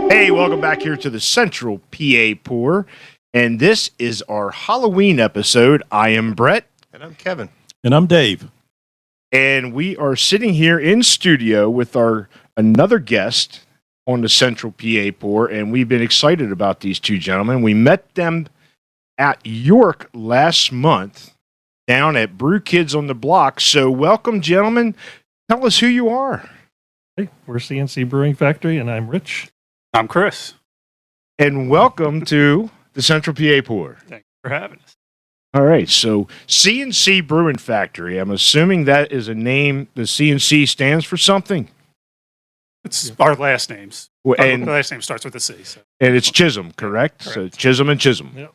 Hey, welcome back here to the Central PA Pour, and this is our Halloween episode. I am Brett. And I'm Kevin. And I'm Dave. And we are sitting here in studio with our another guest on the Central PA Pour, and we've been excited about these two gentlemen. We met them at York last month down at Brew Kids on the Block. So welcome, gentlemen. Tell us who you are. Hey, we're CNC Brewing Factory, and I'm Rich. I'm Chris. And welcome to the Central PA Pour. Thanks for having us. All right, so CNC Brewing Factory. I'm assuming that is a name. The CNC stands for something. It's our last names. And Our last name starts with a C. So. And it's Chisholm, correct? So Chisholm and Chisholm. Yep.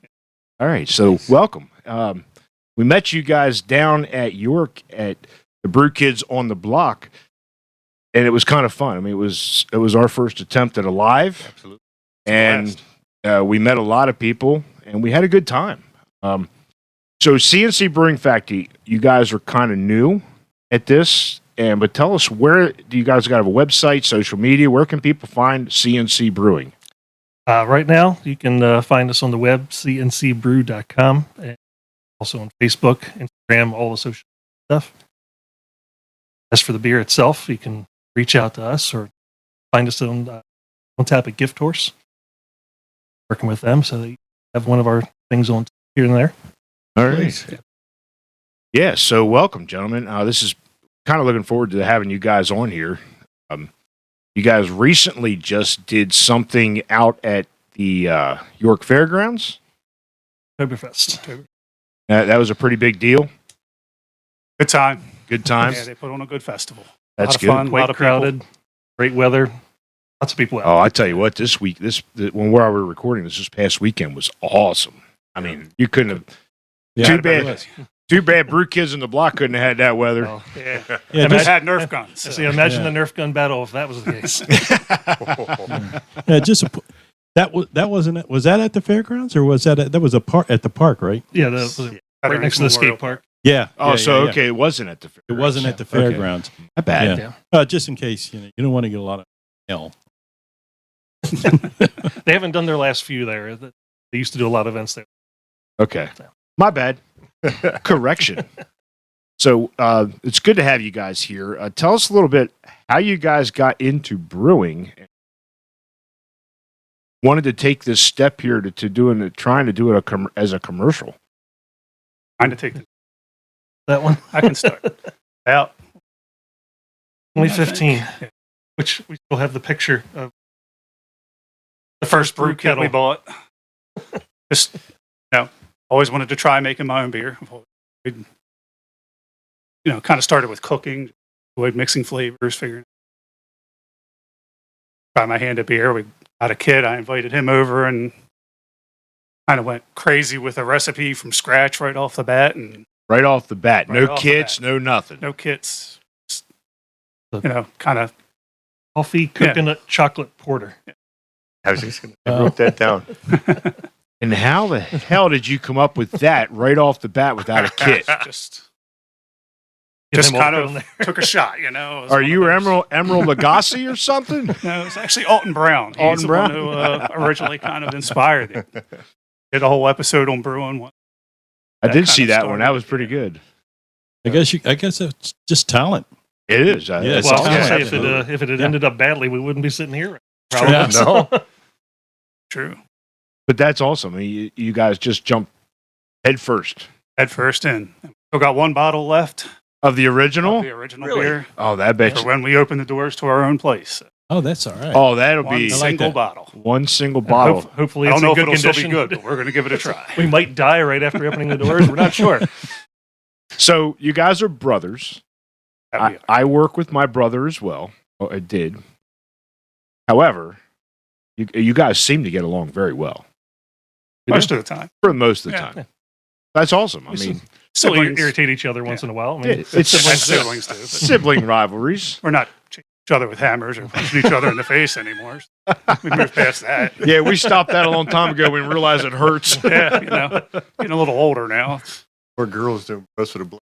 All right, so welcome. We met you guys down at York at the Brew Kids on the Block, and it was kind of fun. I mean, it was our first attempt at a live. Absolutely. And we met a lot of people, and we had a good time. So CNC Brewing Factory, you guys are kind of new at this, but tell us, where do you guys got have a website, social media? Where can people find CNC Brewing? Right now, you can find us on the web, cncbrew.com, and also on Facebook, Instagram, all the social stuff. As for the beer itself, you can reach out to us or find us on tap at Gift Horse. Working with them, so they have one of our things on here and there. All right. Yeah, so welcome, gentlemen. This is kind of looking forward to having you guys on here. You guys recently just did something out at the York Fairgrounds. Oktoberfest. That was a pretty big deal. Good time. Good time. Yeah, they put on a good festival. That's a lot good. of fun, a Quite lot of crowded. people. Great weather. Lots of people out. Oh, I tell you what, this week, when we were recording this past weekend was awesome. I mean, you couldn't have. Too bad Brew Kids on the Block couldn't have had that weather. Oh, Yeah. Yeah, And they just, had Nerf guns. see, imagine the Nerf gun battle if that was the case. that wasn't it. Was that at the fairgrounds or was that was a park at the park, right? Yeah, right next to the skate park. Yeah. Oh, yeah. okay, it wasn't at the fair. It wasn't at the fairgrounds. Not bad. Yeah. Just in case you don't want to get a lot of hell. They haven't done their last few there. They used to do a lot of events there. Okay. My bad. Correction. So it's good to have you guys here. Tell us a little bit how you guys got into brewing. Wanted to take this step here to trying to do it as a commercial. Trying to take That one? I can start. Out. Only 15. Which we still have the picture of The first brew kit we bought. Just, always wanted to try making my own beer. We'd, kind of started with cooking, enjoyed mixing flavors, figuring try my hand at beer. We had a kid. I invited him over and kind of went crazy with a recipe from scratch right off the bat. And Right off the bat. Right No off the kits, bat. no nothing. no kits. Just, kind of. coffee coconut chocolate porter. I was just going to wrote that down. And how the hell did you come up with that right off the bat without a kit? Just Get them all kind put of on there. took a shot, It was Are one of you those- Emerald Lagasse or something? No, it's actually Alton Brown. He's Alton the Brown? one who originally kind of inspired it. Did a whole episode on brewing. I That did kind see of that one. started That it, was pretty good. I guess it's just talent. It is. Yeah, It's Well, I was Yeah, going to say, absolutely. if it had ended up badly, we wouldn't be sitting here. Yeah. No. True. But that's awesome. I mean, you guys just jumped head first Head first in. Still got one bottle left of the original. of the original beer Oh, that bet. for when we open the doors to our own place. Oh, that's all right. Oh, that'll One be like single that. bottle. one single bottle. Hopefully, I it's don't know in if good it'll still condition. be good, but we're going to give it a try. We might die right after opening the doors. We're not sure. So you guys are brothers. I work with my brother as well. Oh, I did. However, you guys seem to get along very well Most of the time. for most of the Yeah. time. That's awesome. I mean, Still Siblings. irritate each other once in a while. I mean, it's Siblings do. But sibling rivalries. we're not each other with hammers or punching each other in the face anymore. We moved past that. Yeah, we stopped that a long time ago when we realized it hurts. Yeah, getting a little older now. Or girls doing most of the blood.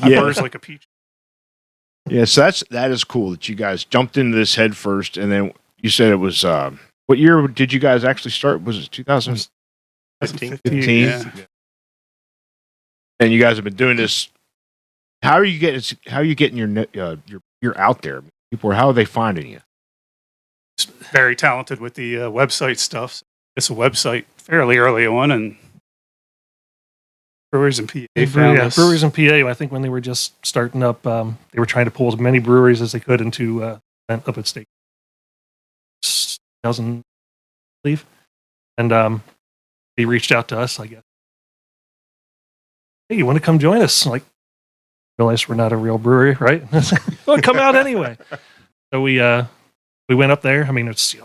I Yeah. burst like a peach. Yeah, so that is cool that you guys jumped into this head first, and then you said it was what year did you guys actually start? Was it 2015? 15. Yeah. And you guys have been doing this. How are you getting your out there? People, how are they finding you? Very talented with the website stuff. So it's a website fairly early on, and Brewers and PA found us. Breweries in PA. I think when they were just starting up, they were trying to pull as many breweries as they could into event up at State 2000, I believe, and they reached out to us. I guess, hey, you want to come join us? Like, realize we're not a real brewery, right? Well, come out anyway. So we went up there. I mean, it's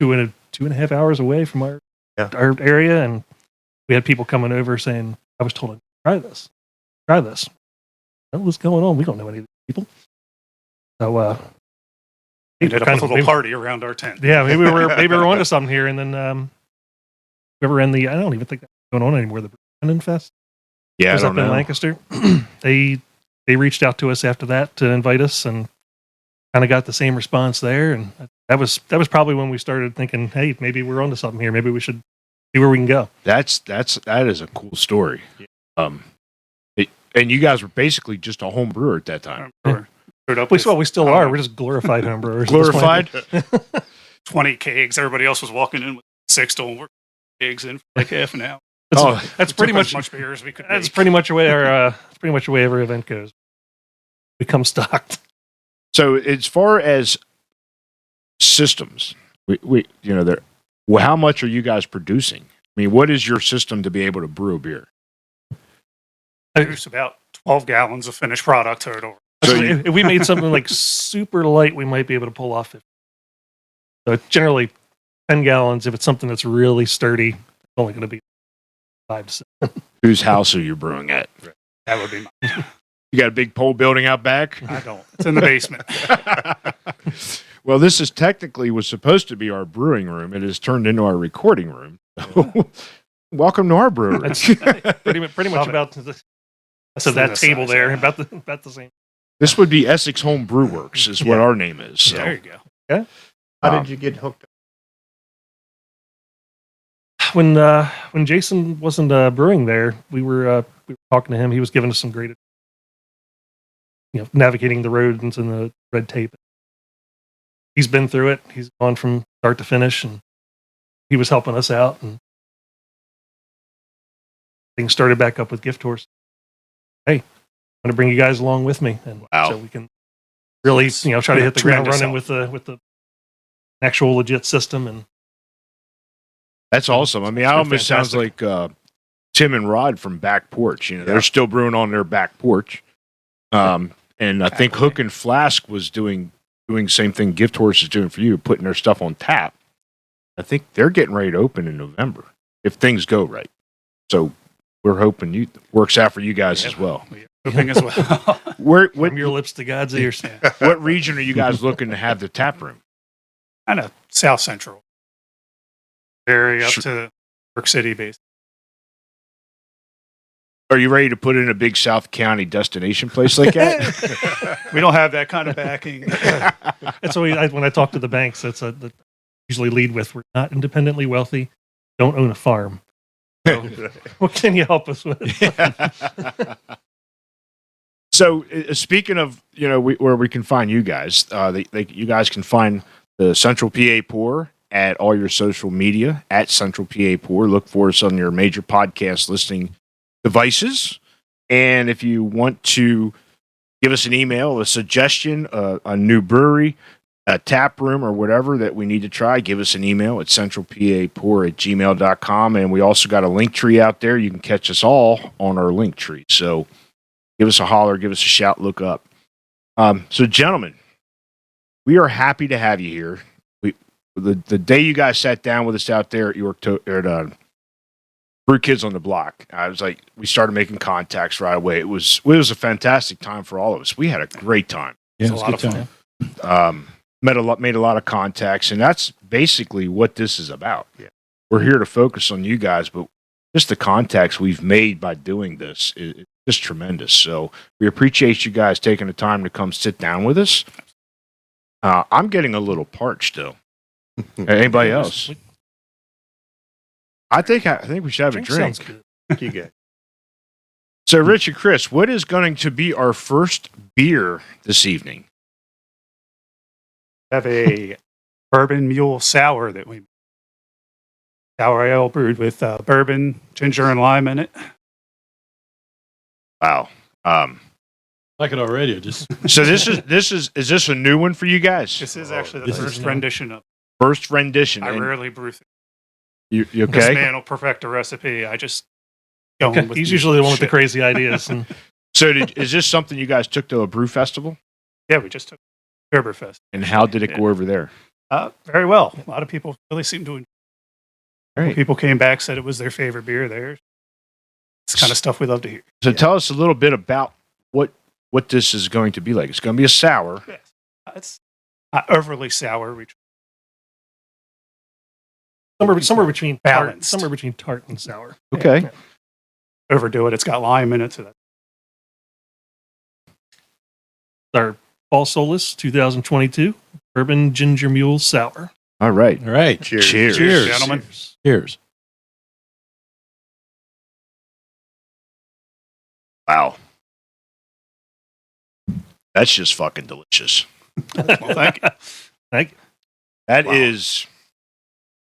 2.5 hours away from our area, and we had people coming over saying, I was told, try this. What's going on? We don't know any of these people. So, We did a little party around our tent. yeah, maybe we were onto something here. And then, whoever ran I don't even think that's going on anymore. The Brewing Fest Yeah, was up in Lancaster. They reached out to us after that to invite us, and kind of got the same response there. And that was probably when we started thinking, hey, maybe we're onto something here. Maybe we should see where we can go. that is a cool story. And you guys were basically just a home brewer at that time. We still are. We're just glorified homebrewers. Glorified. 20 kegs. Everybody else was walking in with 6 to work kegs in for like half an hour. That's pretty Took as much much beer as we could. That's make. pretty much the way every event goes. We come stocked. So as far as systems, we how much are you guys producing? I mean, what is your system to be able to brew a beer? There's about 12 gallons of finished product total. So If we made something like super light, we might be able to pull off it. So it's generally 10 gallons. If it's something that's really sturdy, it's only going to be 5 to 7. Whose house are you brewing at? That would be mine. You got a big pole building out back? I don't. It's in the basement. Well, this is technically was supposed to be our brewing room. It has turned into our recording room. Welcome to our brewery. That's pretty much about that table size, there. yeah. About the same. This would be Essex Home Brew Works is what our name is. So. There you go. How did you get hooked up? When Jason wasn't brewing there, we were talking to him. He was giving us some great, navigating the roads and the red tape. He's been through it. He's gone from start to finish, and he was helping us out. And things started back up with Gift Horse. Hey, I'm going to bring you guys along with me, and Wow. so we can really, try to hit the ground Tremendous running with the actual legit system. And That's awesome. I mean, it been almost sounds fantastic. like Tim and Rod from Back Porch. They're still brewing on their back porch. And I think Hook and Flask was doing the same thing Gift Horse is doing for you, putting their stuff on tap. I think they're getting ready to open in November if things go right. So we're hoping it works out for you guys as well. Hoping as well. What from your lips to God's ears. what region are you guys looking to have the tap room? Kind of South Central. Very up Sure. to York City base. Are you ready to put in a big South County destination place like that? We don't have that kind of backing. And so when I talk to the banks, that's that usually lead with, we're not independently wealthy, don't own a farm. So, what can you help us with? So, speaking of, where we can find you guys, you guys can find the Central PA Pour at all your social media at Central PA Pour. Look for us on your major podcast listening devices. And if you want to give us an email, a suggestion, a new brewery, a tap room, or whatever that we need to try, give us an email at centralpapour@gmail.com. And we also got a link tree out there. You can catch us all on our link tree. So give us a holler, give us a shout, look up. So, gentlemen, we are happy to have you here. The day you guys sat down with us out there at York at Brew Kids on the Block, I was like, we started making contacts right away. It was a fantastic time for all of us. We had a great time. Yeah, It it's was a a good lot of time. made a lot of contacts, and that's basically what this is about. Yeah. We're here to focus on you guys, but just the contacts we've made by doing this is just tremendous. So we appreciate you guys taking the time to come sit down with us. I'm getting a little parched though. Anybody else? I think we should have a drink. Sounds good. You get. So, Rich and Chris, what is going to be our first beer this evening? Have a bourbon mule sour that we sour ale brewed with bourbon, ginger, and lime in it. Wow. Like it already. I just So is this a new one for you guys? This is actually the This is first new. rendition of. First rendition. I And rarely brew things. you This okay? man will perfect a recipe. I just go Okay, with he's usually the one with the shit. crazy ideas. And So is this something you guys took to a brew festival? Yeah, we just took Oktoberfest. And how did it go over there? Very well. A lot of people really seem to enjoy it. Great. People came back, said it was their favorite beer there. It's the kind of stuff we love to hear. So tell us a little bit about what this is going to be like. It's going to be a sour. Yes. It's not overly sour. We somewhere between tart, Balanced. somewhere between tart and sour. Okay. overdo it. It's got lime in it. So Our Fall Solis 2022 Bourbon Ginger Mule Sour. All right. all right. Cheers. Cheers. Cheers. gentlemen. Cheers. Wow. That's just fucking delicious. Well, thank you. Thank you. That Wow. is,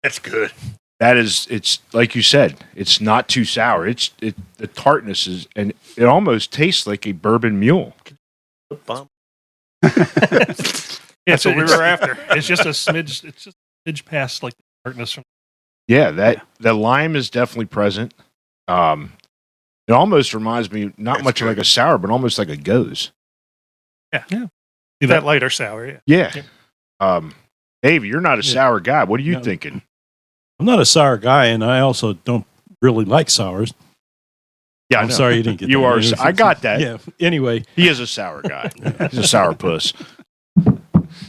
That's good. it's like you said, it's not too sour. The tartness is, and it almost tastes like a bourbon mule. Bump. Yeah, That's what we were after. It's just a smidge. It's just a smidge past like the tartness from. Yeah, the lime is definitely present. It almost reminds me not That's much good. like a sour, but almost like a goes. See That lighter sour, yeah. Yeah. Dave, you're not a Yeah. sour guy. What are you No. thinking? I'm not a sour guy, and I also don't really like sours. Yeah, I I'm know. sorry you didn't get You that. are. Anyway, I got that. Yeah. Anyway, He is a sour guy. He's a sour puss.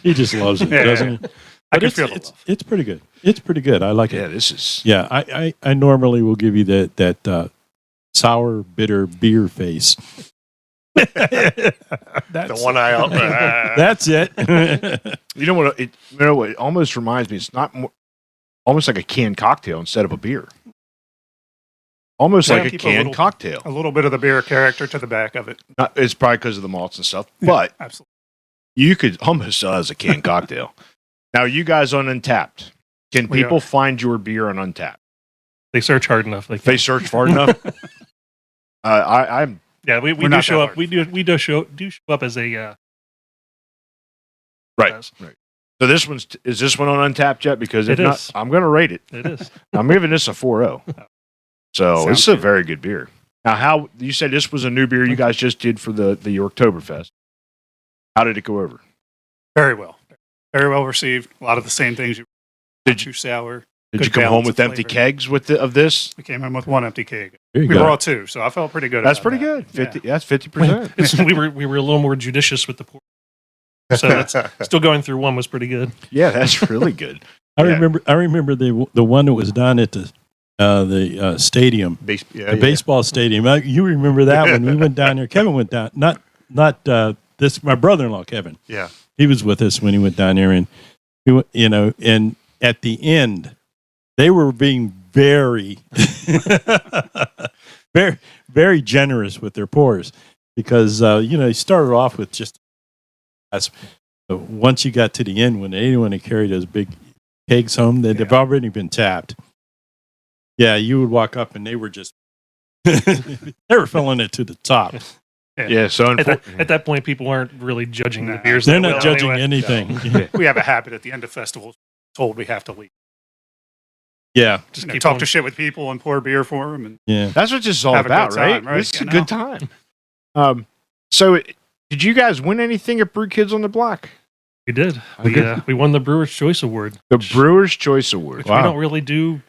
he just loves it, Yeah. doesn't he? I But can it's, feel the it's, love. it's pretty good. It's pretty good. I like Yeah, it. this is. Yeah, I normally will give you that sour, bitter beer face. That's, The one eye out. That's it. You know what? It almost reminds me. It's not more, almost like a canned cocktail instead of a beer. Almost Yeah, like a keep a canned little- cocktail. A little bit of the beer character to the back of it. It's probably because of the malts and stuff, but Absolutely. you could almost sell it as a canned cocktail. Now, you guys on Untapped, can We people are. find your beer on Untapped? They search hard enough. If they search hard enough. I'm Yeah, we We're do not show that up. We do show up as a right. as- Right. So is this one on Untapped yet? Because if It not, is. I'm going to rate it. It is. I'm giving this a 4.0. So Sounds it's a good. very good beer. Now, how you said this was a new beer you guys just did for the Oktoberfest? How did it go over? Very well. Very well received. A lot of the same things. Did Not too sour. Did Good you come home balance with of empty flavor. kegs of this? We came in with one empty keg. There you We go. brought two, so I felt pretty good. That's about pretty that. good. 50. Yeah. That's 50%. We were a little more judicious with the pour. So that's still going through one was pretty good. Yeah, that's really good. I Yeah. remember the one that was down at the stadium, the baseball stadium. You remember that when we went down there? Kevin went down. Not this. My brother-in-law Kevin. Yeah. He was with us when he went down there, and he went, and at the end, they were being very, very, very generous with their pours because he started off with just. Once you got to the end, when anyone had carried those big kegs home, they've already been tapped. Yeah, you would walk up and they were just they were filling it to the top. Yeah. So At that point, people aren't really judging the Nah. beers. They're that not well judging anyway. anything. We have a habit at the end of festivals. Told we have to leave. Yeah, Just You know, keep talk on- to shit with people and pour beer for them. And yeah. that's what this is all Have a good about, time, right? right? It's a You good time. So did you guys win anything at Brew Kids on the Block? We did. Okay. We won the Brewer's Choice Award. The Brewer's Choice Award. Which we don't really do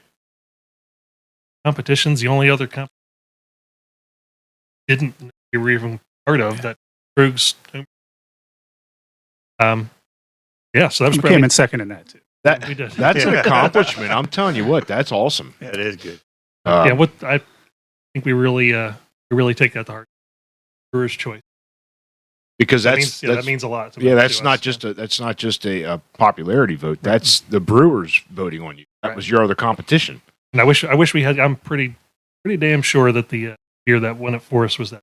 competitions. The only other didn't we were even part of that Krug's Yeah, so that was We probably came in second in that too. That we did. that's an accomplishment. I'm telling you what, that's awesome. Yeah, it is good. Yeah, what I think we really take that to heart. Brewer's choice. because That that's means a lot. that's to not us. just a popularity vote. That's the Brewers voting on you. That was your other competition. And I wish we had. I'm pretty damn sure that the beer that won it for us was that.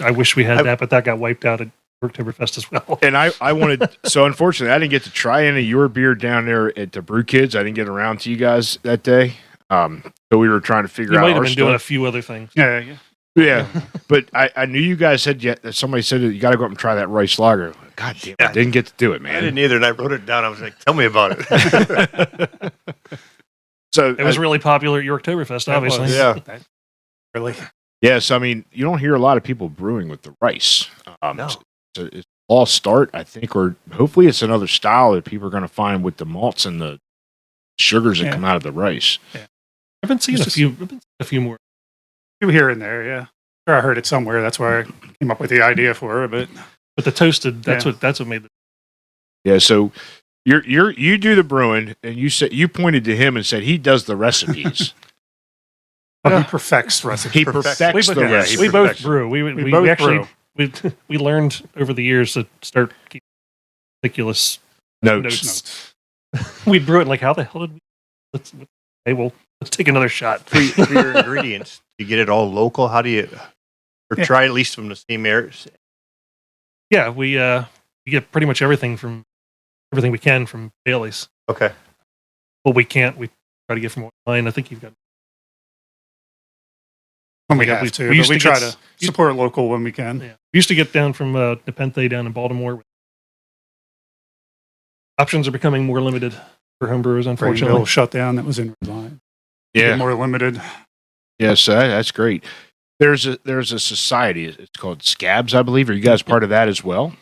I wish we had that, but that got wiped out at Oktoberfest as well. And I wanted, so unfortunately, I didn't get to try any of your beer down there at the Brew Kids. I didn't get around to you guys that day. So we were trying to figure You out might have our been doing a stuff. few other things. Yeah. Yeah, but I knew you guys said that somebody said that you got to go up and try that rice lager. God damn, I didn't get to do it, I man. didn't either, and I wrote it down. I was like, "Tell me about it." So It was really popular at Oktoberfest, obviously. Yeah. Really. yes, I mean you don't hear a lot of people brewing with the rice. No. So it's all start, I think, or hopefully it's another style that people are going to find with the malts and the sugars that Yeah. come out of the rice. I've been seeing It's a few more. Here and there, yeah. Sure, I heard it somewhere. That's where I came up with the idea for it. But But the toasted, that's Yeah. what made the. Yeah, so you do the brewing, and you pointed to him and said he does the recipes. he perfects recipes. He Perfects. perfects We, the yeah, he recipe. we both perfects it. brew. We both actually brew. we learned over the years to start keeping ridiculous Notes. notes. We brew it like, how the hell did we? Let's take another shot. For your ingredients, you get it all local. How do you, or Yeah. try at least from the same areas? Yeah, we get pretty much everything we can from Bailey's. Okay. Well, we can't. We try to get from online. I think you've got. When we Yeah, have we- to. we But used we to try get- to support local when we can. Yeah. We used to get down from Nepenthe down in Baltimore. Options are becoming more limited for homebrewers, unfortunately. Greenville shut down. That was in Red Line. Yeah, More limited. yes, that's great. There's a society. It's called Scabs, I believe. Are you guys part of that as well?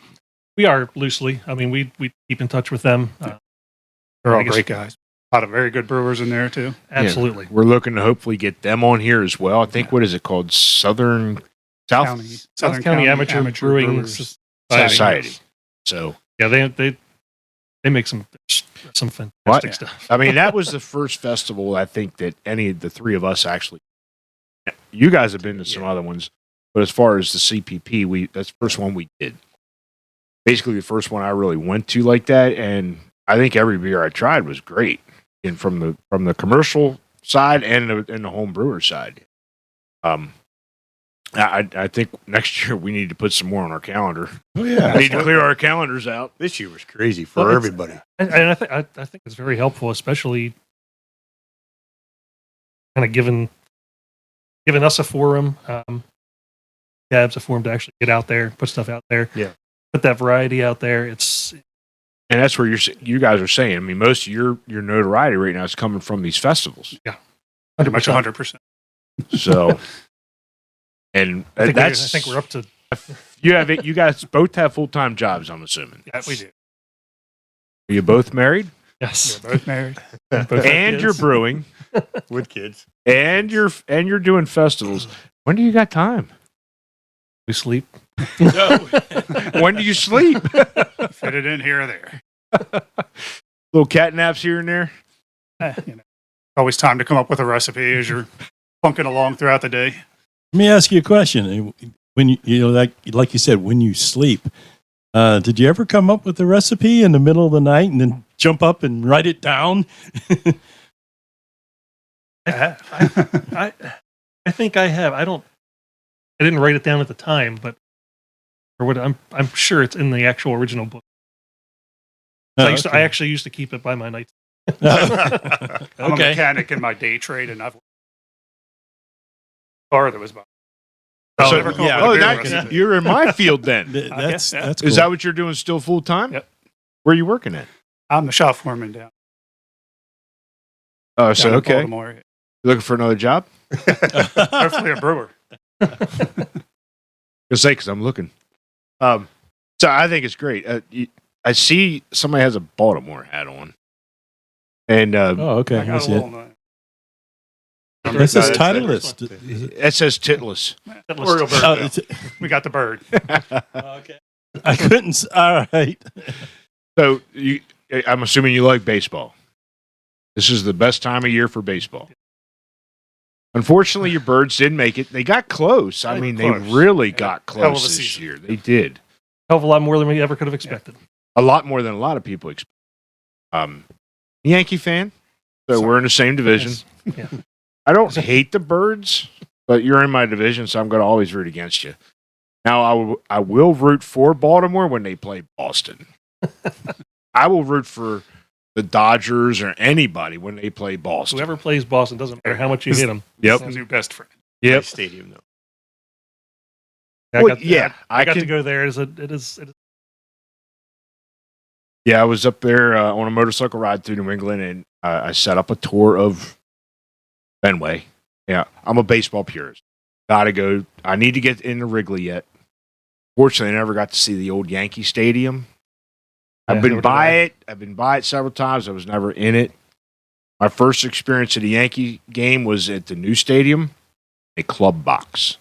We are loosely. I mean, we keep in touch with them. They're I all guess- great guys. A lot of very good brewers in there too. Absolutely. We're looking to hopefully get them on here as well. I think what is it called? South Southern County Amateur Brewing Brewers Society. So Yeah, they make some fantastic What? stuff. I mean, that was the first festival I think that any of the three of us actually. You guys have been to some other ones, but as far as the CPP, that's the first one we did. Basically, the first one I really went to like that, and I think every beer I tried was great, and from the commercial side and the home brewer side. I think next year we need to put some more on our calendar. Oh yeah. We need to clear our calendars out. This year was crazy for Well, everybody. And I think it's very helpful, especially kind of giving us a forum, Gabs a forum to actually get out there, put stuff out there, Yeah. put that variety out there. It's And that's where you guys are saying. I mean, most of your notoriety right now is coming from these festivals. Pretty much 100%. So, and I that's think we're up to you guys both have full-time jobs, I'm assuming. Yeah, we do. Are you both married? yes. We're both married. Both have And you're kids. brewing, With kids. and you're doing festivals. When do you got time? We sleep. When do you sleep? Fit it in here or there. Little cat naps here and there. Always time to come up with a recipe as you're plunking along throughout the day. Let me ask you a question. When like you said, when you sleep, did you ever come up with a recipe in the middle of the night and then jump up and write it down? I think I have. I didn't write it down at the time, but I'm sure it's in the actual original book. Oh, I actually used to keep it by my night. I'm a Okay. mechanic in my day trade, and I've car that was about. So- Never come up yeah. with a Oh, beer that's, recipe. you're in my field then. That's yeah. that's cool. Is that what you're doing still full time? Yep. Where are you working at? I'm the shop foreman down, Oh, down so in okay. Baltimore. You looking for another job? Hopefully a brewer. Just say because I'm looking. So I think it's great. I see somebody has a Baltimore hat on, and Oh, okay. I got That's a it. little, This is No, Titleist. it says Titless. Oriole bird. Oh, though. We got the bird. okay. I couldn't. All right. So I'm assuming you like baseball. This is the best time of year for baseball. Unfortunately, your Birds didn't make it. They got close. I mean, they really got Hell of a close this season. year. They did. Hell of a lot more than we ever could have expected. A lot more than a lot of people expect. Yankee fan, so we're in the same division. Yeah. I don't hate the Birds, but you're in my division, so I'm going to always root against you. Now, I will root for Baltimore when they play Boston. I will root for the Dodgers or anybody when they play Boston. Whoever plays Boston, doesn't matter how much you hit them. Yep. His new best friend. Yep. Nice stadium though. I got to go there. It is. Yeah, I was up there on a motorcycle ride through New England, and I set up a tour of Fenway. Yeah, I'm a baseball purist. Gotta go. I need to get into Wrigley yet. Fortunately, I never got to see the old Yankee Stadium. I've been by it. I've been by it several times. I was never in it. My first experience at a Yankee game was at the new stadium, a club box.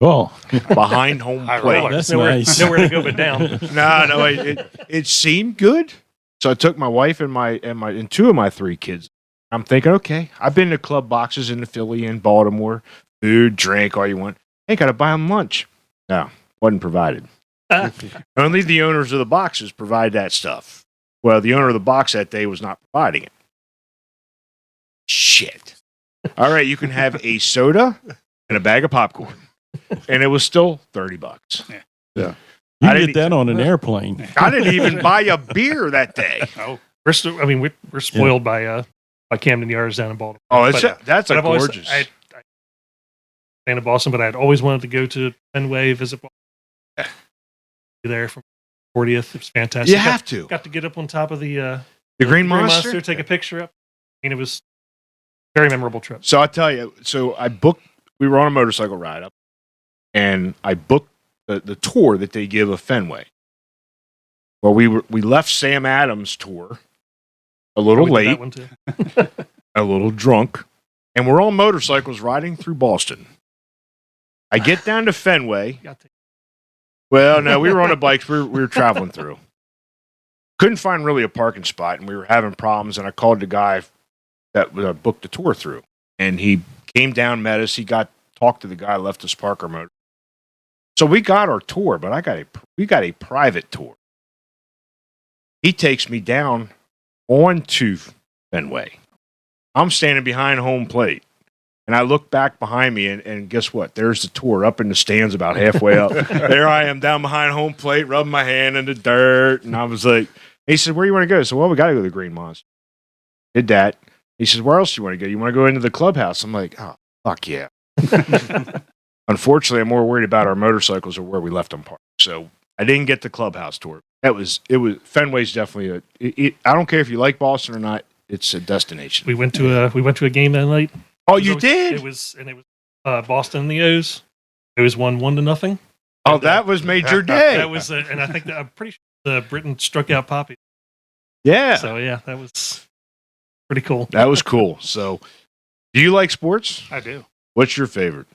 Oh, Behind home plate. that's nowhere, nice. nowhere to go but down. No, it seemed good. So I took my wife and two of my three kids. I'm thinking, okay, I've been to club boxes in the Philly and Baltimore, food, drink, all you want. Hey, got to buy them lunch. No, wasn't provided. Only the owners of the boxes provide that stuff. Well, the owner of the box that day was not providing it. Shit. All right, you can have a soda and a bag of popcorn. And it was still $30. You I can didn't- get that on an airplane. I didn't even buy a beer that day. Oh, We're spoiled by Camden Yards down in Baltimore. Oh, But that's a I've always, gorgeous. I fan of Boston, but I'd always wanted to go to Fenway, visit Boston. Be there from 40th. It was fantastic. you have to. Got to get up on top of the Green Monster? take a picture up. I mean, it was a very memorable trip. So I'll tell you. So we were on a motorcycle ride up, and I booked the tour that they give of Fenway. Well, we left Sam Adams' tour a little We did late, that one too. a little drunk, and we're on motorcycles riding through Boston. I get down to Fenway. Got to- Well, no, we were on the bikes. We were traveling through. Couldn't find really a parking spot, and we were having problems. And I called the guy that booked the tour through, and he came down, met us. He talked to the guy, left us park our motor. So we got our tour, but we got a private tour. He takes me down onto Fenway. I'm standing behind home plate. And I look back behind me, and guess what? There's the tour up in the stands about halfway up. There I am down behind home plate, rubbing my hand in the dirt. And I was like, he said, where do you want to go? I said, well, we got to go to the Green Monster. Did that. He says, where else do you want to go? You want to go into the clubhouse? I'm like, oh, fuck yeah. Unfortunately, I'm more worried about our motorcycles or where we left them parked. So I didn't get the clubhouse tour. It was Fenway's definitely I don't care if you like Boston or not. It's a destination. We went to a game that night. Oh, you did? It was Boston and the O's. It was 1-0. Oh, that was made your day. That was, and I think I'm pretty sure Britain struck out Poppy. Yeah. So yeah, that was pretty cool. That was cool. So, do you like sports? I do. What's your favorite?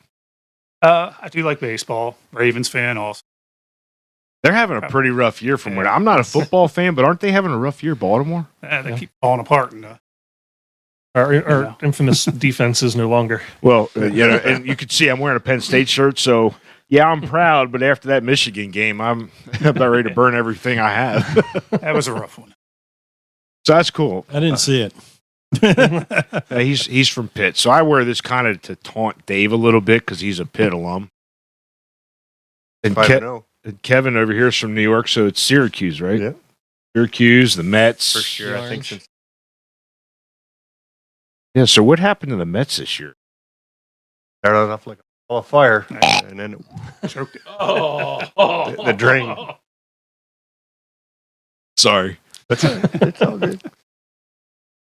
I do like baseball. Ravens fan also. They're having a pretty rough year from what I'm not a football fan, but aren't they having a rough year, Baltimore? They keep falling apart. And, Our infamous defense is no longer. Well, and you can see I'm wearing a Penn State shirt, so yeah, I'm proud. But after that Michigan game, I'm about ready to burn everything I have. that was a rough one. So that's cool. I didn't see it. He's from Pitt, so I wear this kind of to taunt Dave a little bit because he's a Pitt alum. And Kevin over here is from New York, so it's Syracuse, right? Yeah. Syracuse, the Mets. First year, I think, since Yeah, so what happened to the Mets this year? started off like a ball of fire, and then Choked it. the drain. Sorry. It's all good.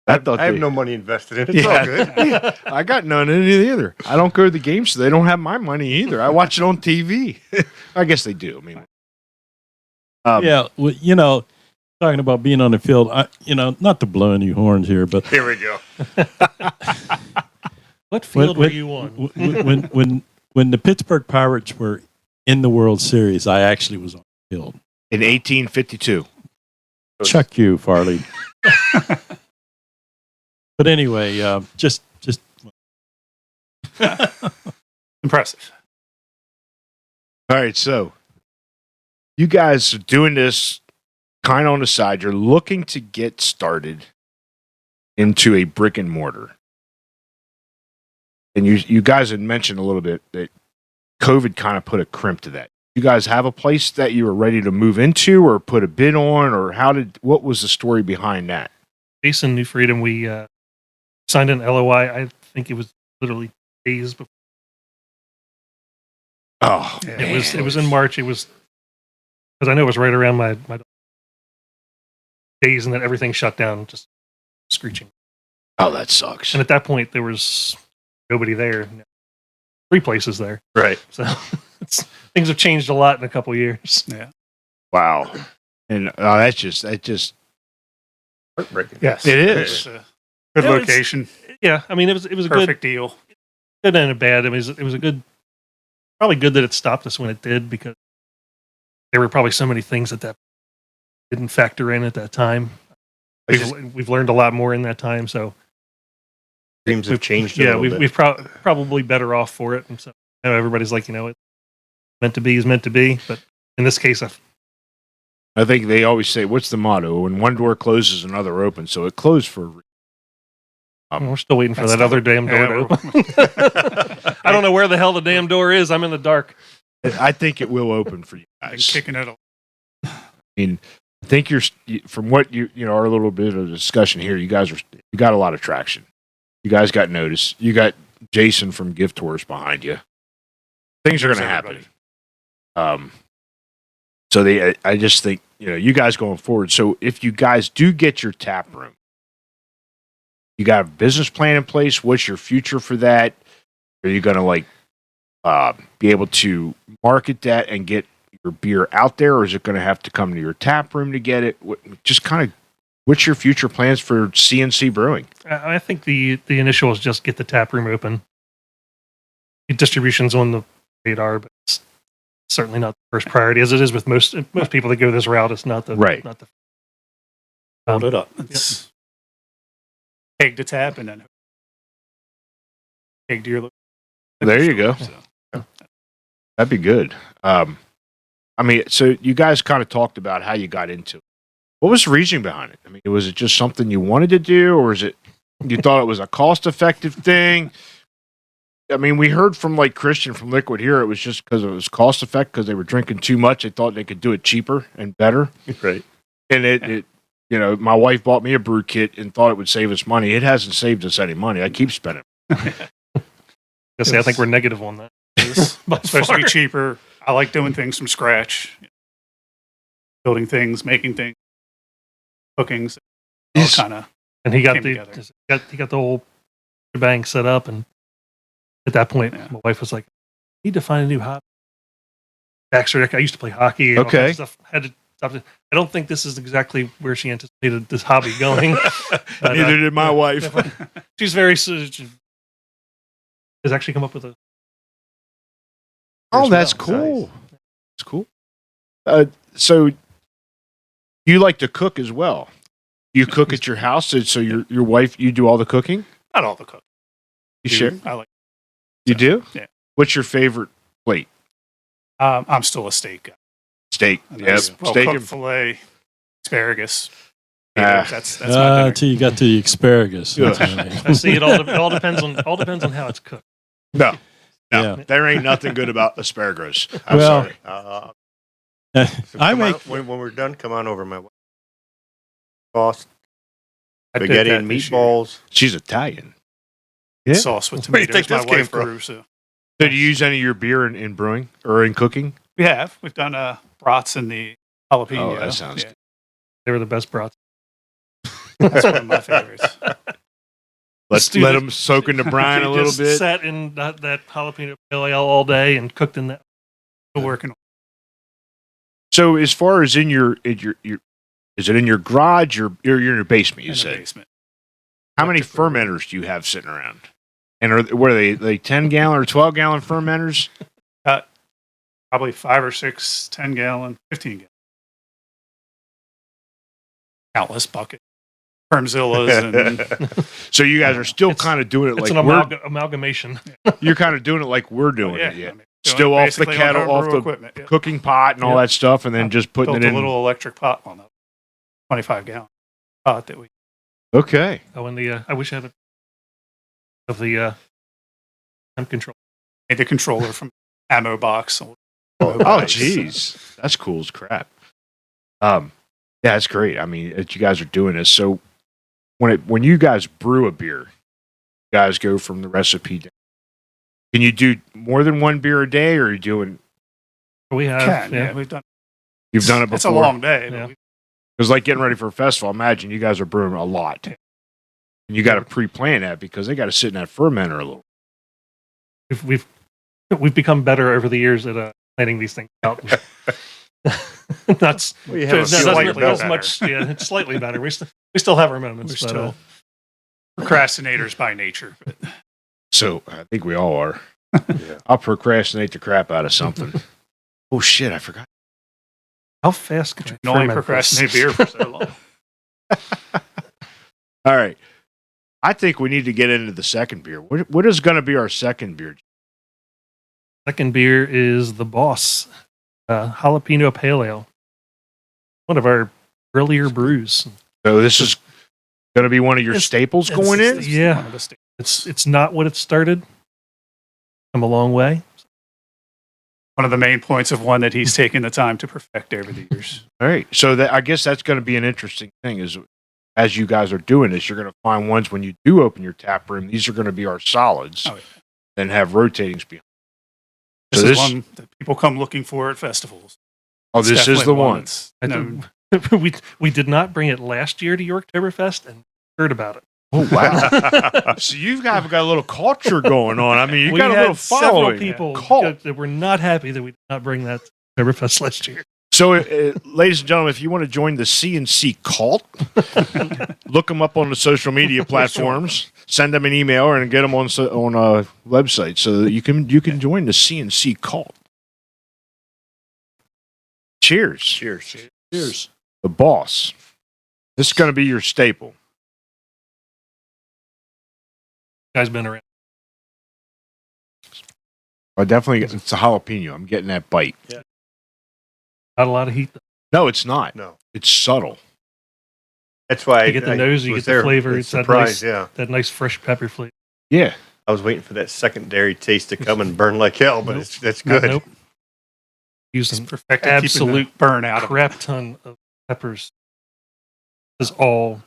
I have no money invested in it. It's all good. I got none in it either. I don't go to the games, so they don't have my money either. I watch it on TV. I guess they do. I mean, Yeah, well, talking about being on the field, not to blow any horns here, but Here we go. What field were you on? when the Pittsburgh Pirates were in the World Series, I actually was on the field. in 1852. Chuck you, Farley. But anyway, just Impressive. All right, so you guys are doing this kind of on the side. You're looking to get started into a brick and mortar. And you guys had mentioned a little bit that COVID kind of put a crimp to that. You guys have a place that you were ready to move into or put a bid on, or what was the story behind that? Jason New Freedom, we signed an LOI. I think it was literally days before. Oh, Yeah, It was in March. It was because I know it was right around my days, and then everything shut down, just screeching. oh, that sucks. And at that point, there was nobody there. 3 places there. Right. So things have changed a lot in a couple of years. Yeah. Wow. And that just Heartbreaking. Yes. It It is. was a good Yeah, location. Yeah, I mean, it was a Perfect deal. good and a bad. I mean, it was a good, probably good that it stopped us when it did, because there were probably so many things that didn't factor in at that time. We've learned a lot more in that time, so Dreams have changed. yeah, we've probably better off for it. And so I know everybody's like, it's meant to be is meant to be, but in this case, I think they always say, what's the motto? When one door closes, another opens. So it closed for a reason. we're still waiting for That's that other damn door to open. I don't know where the hell the damn door is. I'm in the dark. I think it will open for you Been guys. kicking it. I mean, I think from what our little bit of discussion here, you got a lot of traction. You guys got notice. You got Jason from Gift Tours behind you. Things are going to happen. So I just think, you guys going forward. So if you guys do get your tap room, you got a business plan in place. What's your future for that? Are you going to be able to market that and get your beer out there, or is it going to have to come to your tap room to get it? What's your future plans for CNC Brewing? I think the initial is just get the tap room open. Distribution's on the radar, but it's certainly not the first priority, as it is with most people that go this route. It's not the Right. Not the Hold it up. It's peg to tap and then peg to your. There you go. So, That'd be good. So you guys kind of talked about how you got into it. What was the reasoning behind it? I mean, was it just something you wanted to do, or is it you thought it was a cost-effective thing? I mean, we heard from Christian from Liquid here, it was just because it was cost-effective because they were drinking too much. They thought they could do it cheaper and better. Right. And it my wife bought me a brew kit and thought it would save us money. It hasn't saved us any money. I keep spending. I think we're negative on that. it's supposed to be cheaper. I like doing things from scratch, building things, making things, cookings, all kind of. And he got came the together. he got the whole shebang set up, and at that point, Yeah. my wife was like, "I need to find a new hobby." Baxter, I used to play hockey. And all Okay. that stuff. Had to stop. I don't think this is exactly where she anticipated this hobby going. But, Neither did my wife. she's very. She has actually come up with a. Oh, that's cool. That's cool. So you like to cook as well? You cook at your house, so your wife, you do all the cooking? Not all the cooking. You share? I like. You do? Yeah. What's your favorite plate? I'm still a steak guy. Steak. And Yep. that's Steak well-cooked and filet, asparagus. Ah. That's my dinner. until you got to the asparagus. Yeah. I see it all depends on how it's cooked. no. Yeah. There ain't nothing good about asparagus. I'm Well, sorry. So I come make on- when we're done. Come on over, my wife. Sauce, I did spaghetti, that and this year. meatballs. She's Italian. Yeah. Sauce with Where do you tomatoes. think My this came wife from? grew, so So do you use any of your beer in brewing or in cooking? we've done brats in the jalapeno. Oh, that sounds Yeah, They were the best brats. that's one of my favorites. Let Dude, them soak in the brine a little Just bit. Sat in that jalapeno pale ale all day and cooked in that. Still working. So as far as in your is it in your garage or you're in your basement? You in the said. basement. How many fermenters do you have sitting around? And what are they 10-gallon or 12-gallon fermenters? Probably 5 or 6 10-gallon, 15-gallon. countless buckets, Permzillas, and So you guys are still kind of doing it It's like an amalgamation. you're kind of doing it like we're doing yeah, it. Yeah. I mean, Still off the basically on kettle, off homebrew the equipment. Yeah. cooking pot and all that stuff, and then just putting Built it in. a little electric pot on the 25-gallon pot that we. Okay. Oh, and I wish I had of the temp control. Made the controller from ammo box. Oh, geez, that's cool as crap. Yeah, that's great. I mean, that you guys are doing this. So when you guys brew a beer, you guys go from the recipe down. Can you do more than one beer a day, or are you doing? We have, We've done. You've done it before. It's a long day. Yeah. But It was like getting ready for a festival. Imagine you guys are brewing a lot, and you got to pre-plan that because they got to sit in that fermenter a little. We've become better over the years at planning these things out. That's as much. Yeah, it's slightly better. We still have our moments. We're still procrastinators by nature. But. So I think we all are. I'll procrastinate the crap out of something. Oh shit! I forgot. How fast could you only procrastinate beer for so long? All right. I think we need to get into the second beer. What is going to be our second beer? Second beer is the Boss Jalapeno Pale Ale. One of our earlier brews. So this is going to be one of your staples going in? Yeah. It's not what it started. Come a long way. One of the main points of one that he's taken the time to perfect over the years. All right. So I guess that's going to be an interesting thing is as you guys are doing this, you're going to find ones when you do open your tap room, these are going to be our solids and have rotatings behind. This is one that people come looking for at festivals. Oh, this is the one. We did not bring it last year to Yorktoberfest and heard about it. Oh, wow. So you've got a little culture going on. I mean, you got a little following. Several people that were not happy that we did not bring that to Oktoberfest last year. So, ladies and gentlemen, if you want to join the C&C cult, look them up on the social media platforms. Send them an email and get them on a website so that you can join the C&C cult. Cheers. Cheers. Cheers. The Boss. This is going to be your staple. Guy's been around. I definitely, it's a jalapeno. I'm getting that bite. Yeah. Not a lot of heat. No, it's not. No. It's subtle. That's why you get the nose, you get the flavor. It's that nice fresh pepper flavor. Yeah. I was waiting for that secondary taste to come and burn like hell, but that's good. Nope. Using absolute burn out crap ton of peppers. Is all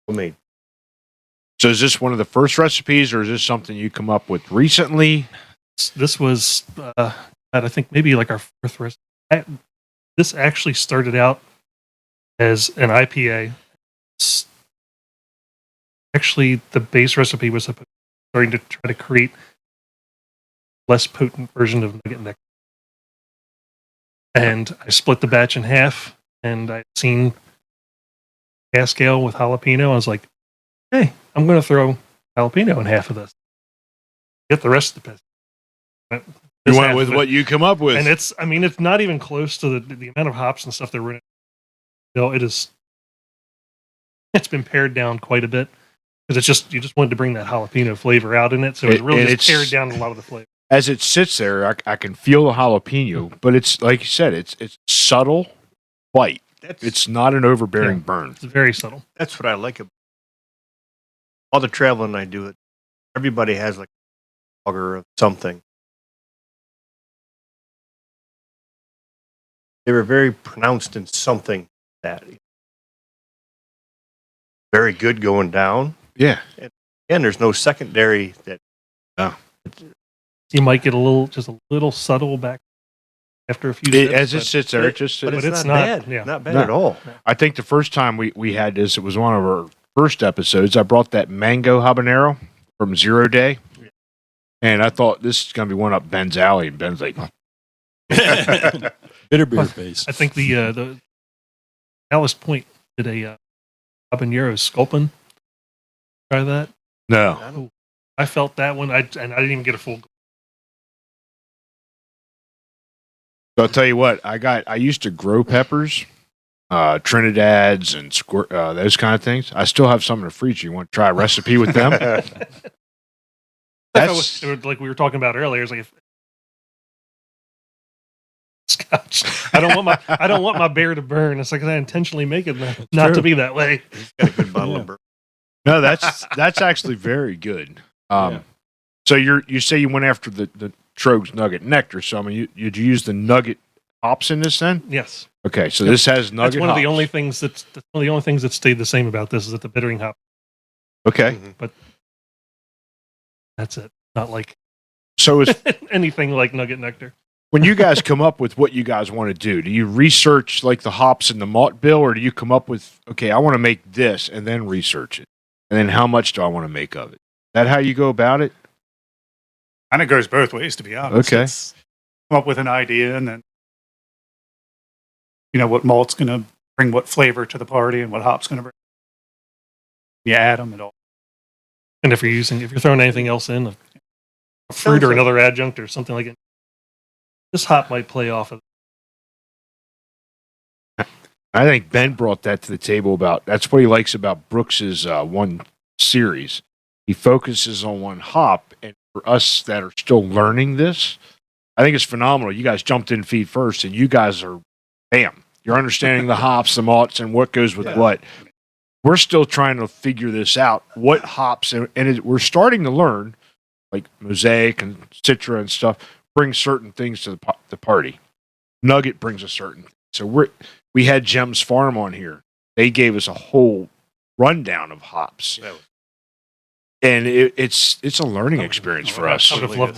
homemade. So is this one of the first recipes, or is this something you come up with recently? This was, I think, maybe like our fourth recipe. This actually started out as an IPA. Actually, the base recipe was starting to try to create a less potent version of Nugget Neck. And I split the batch in half, and I'd seen cask ale with jalapeno. I was like, hey, I'm going to throw jalapeno in half of this. Get the rest of the piss. You went with what you come up with. And it's not even close to the amount of hops and stuff that were in it. No, it's been pared down quite a bit. Because you just wanted to bring that jalapeno flavor out in it. So it really just pared down a lot of the flavor. As it sits there, I can feel the jalapeno, but it's like you said, it's subtle bite. It's not an overbearing burn. It's very subtle. That's what I like about all the traveling I do. Everybody has like a logger of something. They were very pronounced in something that very good going down. Yeah. And there's no secondary that. You might get a little subtle back after a few sips. As it sits there, but it's not bad. Yeah. Not bad at all. I think the first time we had this, it was one of our first episodes. I brought that mango habanero from Zero Day. And I thought this is going to be one up Ben's alley. And Ben's like, bitter beer base. I think the Alice Point did a habanero sculpin. Try that? No. I felt that one. I didn't even get a full. So I'll tell you what, I used to grow peppers Trinidads and those kind of things. I still have some in the freezer. You want to try a recipe with them? That's like we were talking about earlier. It's like Scotch. I don't want my beer to burn. It's like I intentionally make it not to be that way. He's got a good bottle of bourbon. No, that's actually very good. So you say you went after the Trogs Nugget Nectar. So I mean, you use the Nugget hops in this then? Yes. Okay, so this has Nugget. That's one hops. of the only things that's one of the only things that stayed the same about this is that the bittering hop. Okay, but that's it. Not like so it's anything like Nugget Nectar. when you guys come up with what you guys want to do you research like the hops in the malt bill, or do you come up with, okay, I want to make this and then research it, and then how much do I want to make of it? Is that how you go about it? And it goes both ways, to be honest. Okay. It's come up with an idea, and then what malt's going to bring what flavor to the party, and what hop's going to bring. You add them and all. And if you're throwing anything else in, a fruit or another adjunct or something like it, this hop might play off of. I think Ben brought that to the table that's what he likes about Brooks's one series. He focuses on one hop, and for us that are still learning this, I think it's phenomenal. You guys jumped in feet first, and you guys are, bam, you're understanding the hops, the malts, and what goes with what. We're still trying to figure this out, what hops, we're starting to learn, like Mosaic and Citra and stuff, bring certain things to the party. Nugget brings a certain thing. So we had Jem's Farm on here. They gave us a whole rundown of hops. And it's a learning experience for us. I would have loved.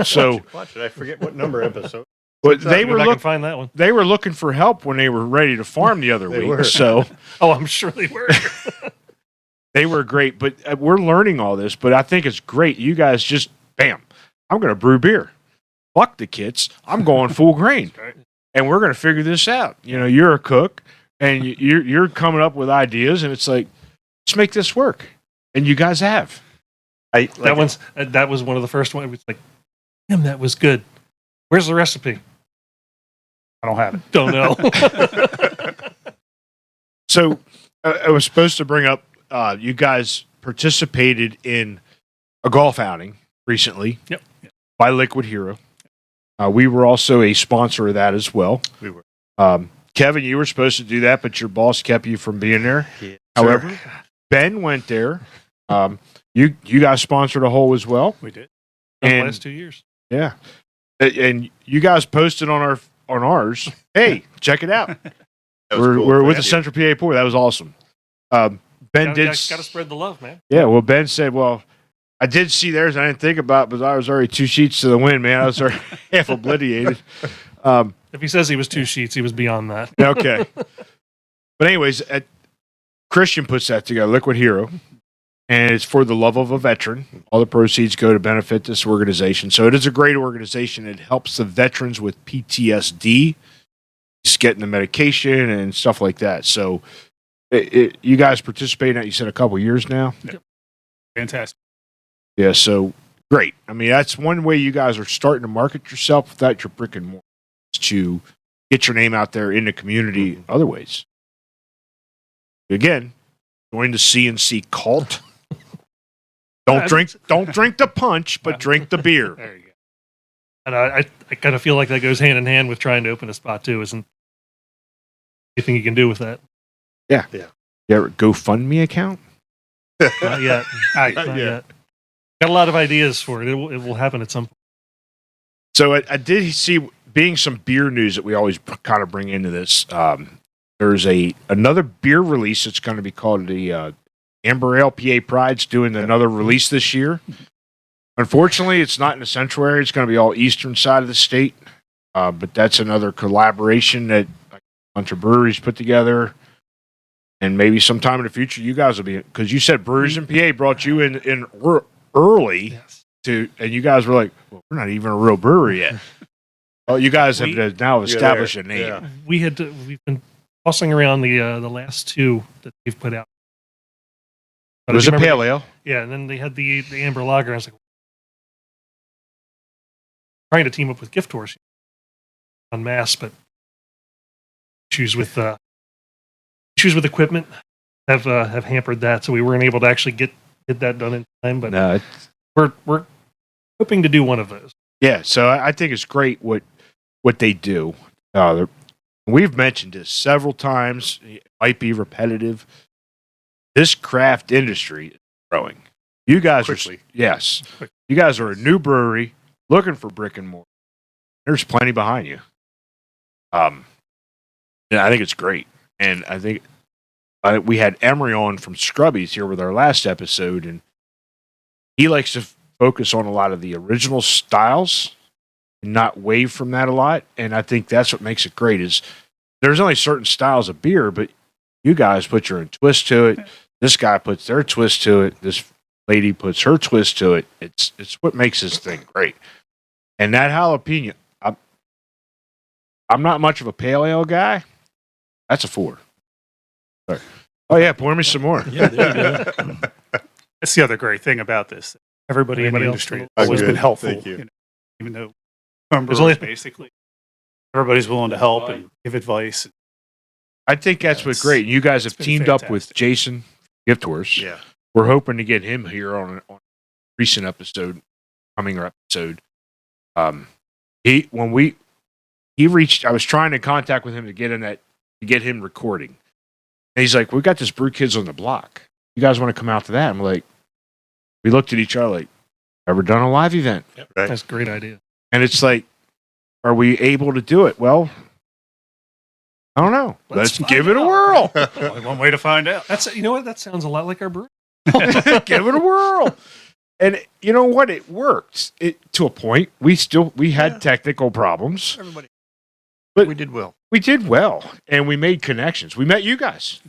So watch it. I forget what number episode. But they were find that one. They were looking for help when they were ready to farm the other week. Were. So, I'm sure they were. They were great. But we're learning all this. But I think it's great. You guys just bam. I'm going to brew beer. Fuck the kits. I'm going full grain, and we're going to figure this out. You're a cook, and you're coming up with ideas, and it's like, let's make this work. And you guys have. That was one of the first ones. It was like, damn, that was good. Where's the recipe? I don't have it. Don't know. So I was supposed to bring up, you guys participated in a golf outing recently. Yep. By Liquid Hero. We were also a sponsor of that as well. We were. Kevin, you were supposed to do that, but your boss kept you from being there. Yeah, however, Ben went there. You guys sponsored a hole as well. We did. In the last 2 years. Yeah. And you guys posted on ours. Hey, check it out. We're with the Central PA Pour. That was awesome. Ben got to spread the love, man. Yeah. Well, Ben said, "Well, I did see theirs. I didn't think about it, but I was already 2 sheets to the wind, man. I was already half obliterated." If he says he was 2 sheets, he was beyond that. Okay. But anyways, Christian puts that together, Liquid Hero. And it's for the love of a veteran. All the proceeds go to benefit this organization. So it is a great organization. It helps the veterans with PTSD, just getting the medication and stuff like that. So you guys participate in that, you said, a couple years now? Yep. Fantastic. Yeah, so great. I mean, that's one way you guys are starting to market yourself without your brick and mortar, to get your name out there in the community other ways. Again, join the CNC cult. Don't drink the punch, but drink the beer. There you go. And I kind of feel like that goes hand in hand with trying to open a spot too. Isn't anything you can do with that? Yeah. Your GoFundMe account? Not yet. Not yet. Got a lot of ideas for it. It will happen at some point. So I did see, being some beer news that we always kind of bring into this. There's another beer release that's going to be called the Amber Ale. PA Pride's doing another release this year. Unfortunately, it's not in the central area. It's going to be all eastern side of the state. But that's another collaboration that a bunch of breweries put together. And maybe sometime in the future, you guys will be, because you said Breweries in PA brought you in early. Yes. And you guys were like, well, we're not even a real brewery yet. Well, you guys have now established a name. Yeah. We've been tossing around the last two that they've put out. It was a pale ale. Yeah, and then they had the Amber Lager. I was like, trying to team up with Gift Horse en masse, but issues with equipment have hampered that, so we weren't able to actually get that done in time. But No, we're hoping to do one of those. yeah. So I think it's great what they do. We've mentioned this several times. It might be repetitive. This craft industry is growing. You guys Quickly. yes. You guys are a new brewery looking for brick and mortar. There's plenty behind you. Yeah, I think it's great, and I think we had Emery on from Scrubbies here with our last episode, and he likes to focus on a lot of the original styles and not wave from that a lot. And I think that's what makes it great. Is there's only certain styles of beer, but you guys put your own twist to it. This guy puts their twist to it. This lady puts her twist to it. It's what makes this thing great. And that jalapeno, I'm not much of a pale ale guy. That's a 4. Sorry. Oh yeah, pour me some more. Yeah, there you go. That's the other great thing about this. Everybody in the Anybody else industry has want always to- been helpful. Thank you. Even though There's only- basically everybody's willing to help and give advice. I think that's what's great. You guys have it's been teamed up with fantastic. Jason Gift Horse. Yeah. We're hoping to get him here on a recent episode, coming episode. He reached. I was trying to contact with him to get him recording, and he's like, "We got this Brew Kids on the Block. You guys want to come out to that?" I'm like, we looked at each other like, "Ever done a live event?" Right. That's a great idea. And it's like, are we able to do it? Well, I don't know. Let's find give it a out. whirl. Only one way to find out. That's you know what? That sounds a lot like our brewery. Give it a whirl. And you know what? It worked. To a point. We had technical problems. Everybody. But- we did well. We did well, and we made connections. We met you guys,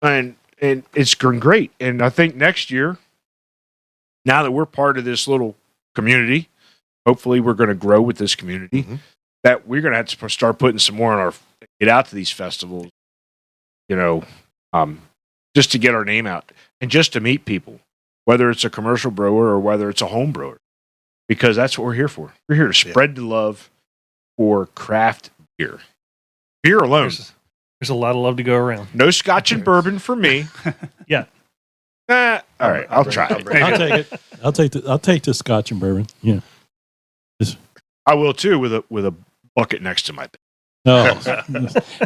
and it's been great. And I think next year, now that we're part of this little community, hopefully we're going to grow with this community. Mhm. That we're going to have to start putting some more on our get out to these festivals. Just to get our name out and just to meet people, whether it's a commercial brewer or whether it's a home brewer, because that's what we're here for. We're here to spread the love for craft beer. Beer alone. There's a lot of love to go around. No scotch and bourbon for me. Yeah. All right, I'll try it. I'll take it. I'll take the scotch and bourbon. Yeah. I will too with a bucket next to my bed. No,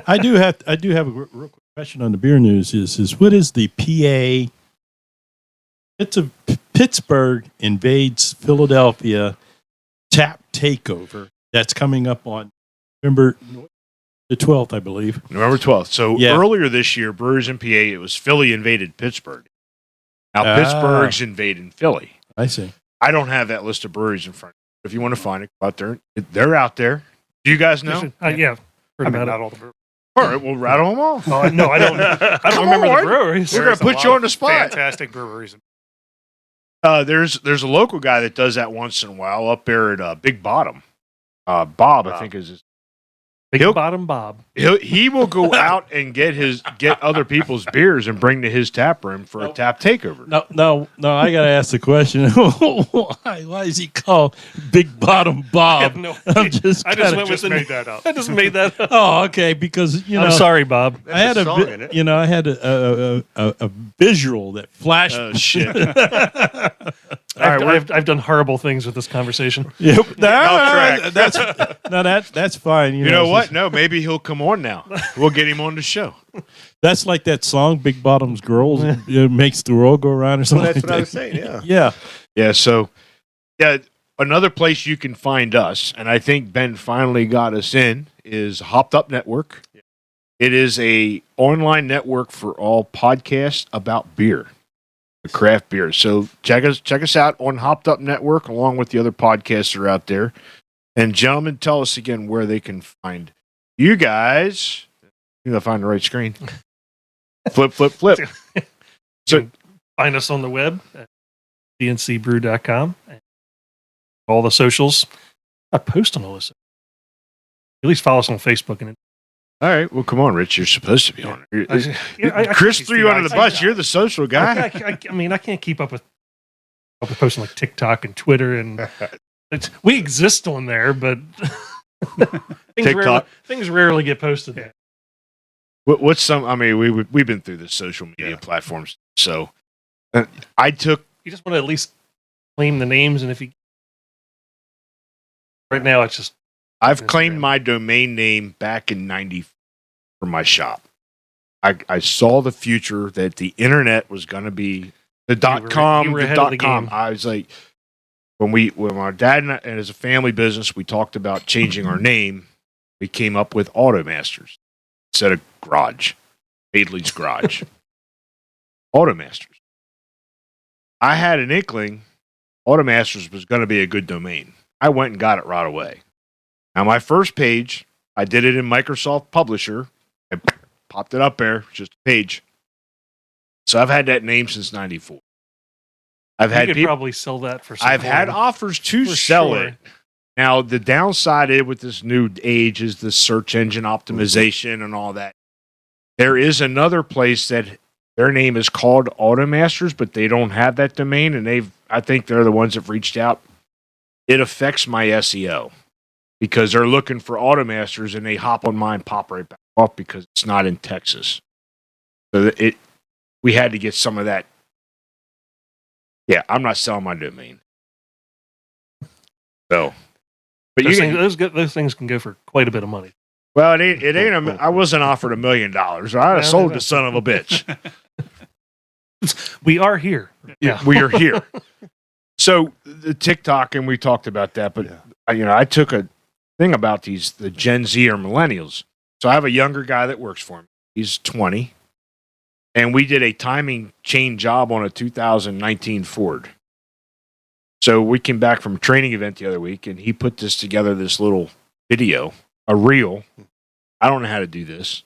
I do have a real quick question on the beer news. Is what is the PA? It's a Pittsburgh invades Philadelphia tap takeover that's coming up on November the 12th, I believe. November 12th. So Yeah. earlier this year, Brewers in PA, it was Philly invaded Pittsburgh. Now Pittsburgh's invading Philly. I see. I don't have that list of breweries in front of me. If you want to find it, go out there. They're out there. Do you guys know? Yeah. Heard I mean, about not it. all the breweries. All right, we'll rattle them off. Oh, no, I don't. I don't Come remember on. the breweries. We're gonna There's a put lot you of on the spot. Fantastic breweries. There's a local guy that does that once in a while up there at Big Bottom. Bob, I think is his. Big He'll- Bottom Bob. He will go out and get other people's beers and bring to his tap room for a tap takeover. No. I got to ask the question. Why is he called Big Bottom Bob? I have no I'm idea. just I kinda- just went with the made that up. I just made that up. Oh, okay. Because I'm sorry, Bob. I had There's a song in it. I had a visual that flashed. Oh shit! I've done horrible things with this conversation. Yep. track. That's fine. You know what? No, maybe he'll come on now. We'll get him on the show. That's like that song "Big Bottoms Girls" makes the world go around or something. That's like what I that. was saying. Yeah. Yeah. Yeah. So, another place you can find us, and I think Ben finally got us in, is Hopped Up Network. It is a online network for all podcasts about beer, craft beer. So check us out on Hopped Up Network along with the other podcasts that are out there. And gentlemen, tell us again where they can find you guys. You gotta find the right screen. Flip. So Find us on the web at cncbrew.com. And all the socials. I post on all this. At least follow us on Facebook. And all right, well, come on, Rich. You're supposed to be on it. I Chris can't threw you keep- under the bus. You're the social guy. I mean, I can't keep up with posting like TikTok and Twitter, and we exist on there, but TikTok. things rarely get posted there. What's some? I mean, we've been through the social media platforms, so I took. You just want to at least claim the names, and if you right now, it's just I've Instagram. claimed my domain name back in '90 for my shop. I saw the future that the internet was going to be the .com, you were the ahead of the .com. game. I was like, when my dad and as a family business, we talked about changing our name. We came up with Automasters instead of Garage, Maidley's Garage. Automasters. I had an inkling Automasters was going to be a good domain. I went and got it right away. Now, my first page, I did it in Microsoft Publisher. I popped it up there, just a page. So I've had that name since '94. I've you had could people. probably sell that for some I've had coin. offers to For sell sure. it. Now, the downside with this new age is the search engine optimization and all that. There is another place that their name is called Automasters, but they don't have that domain, and I think they're the ones that have reached out. It affects my SEO because they're looking for Automasters, and they hop on mine, pop right back off because it's not in Texas. So we had to get some of that. Yeah, I'm not selling my domain. So, but Those things can go for quite a bit of money. well, it ain't. I wasn't offered $1 million. I'd have sold the son of a bitch. We are here. Yeah. We are here. So the TikTok, and we talked about that, but I took a thing about the Gen Z or millennials. So I have a younger guy that works for me. He's 20, and we did a timing chain job on a 2019 Ford. So we came back from a training event the other week, and he put this little video, a reel. I don't know how to do this.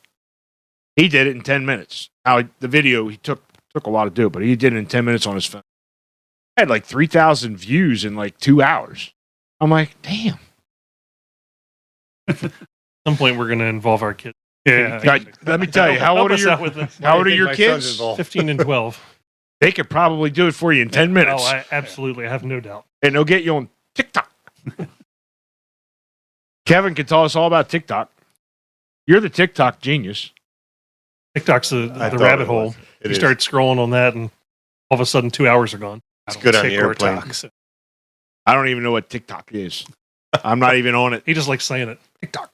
He did it in 10 minutes. Now the video he took a while to do it, but he did it in 10 minutes on his phone. I had like 3,000 views in like 2 hours. I'm like, damn. At some point, we're going to involve our kids. Yeah. Let me tell you, how old are your kids? 15 and 12. They could probably do it for you in 10 minutes. Oh, absolutely. I have no doubt. And they'll get you on TikTok. Kevin can tell us all about TikTok. You're the TikTok genius. TikTok's the rabbit hole. You start scrolling on that, and all of a sudden, 2 hours are gone. It's good on the airplane. I don't even know what TikTok is. I'm not even on it. He just likes saying it. TikTok.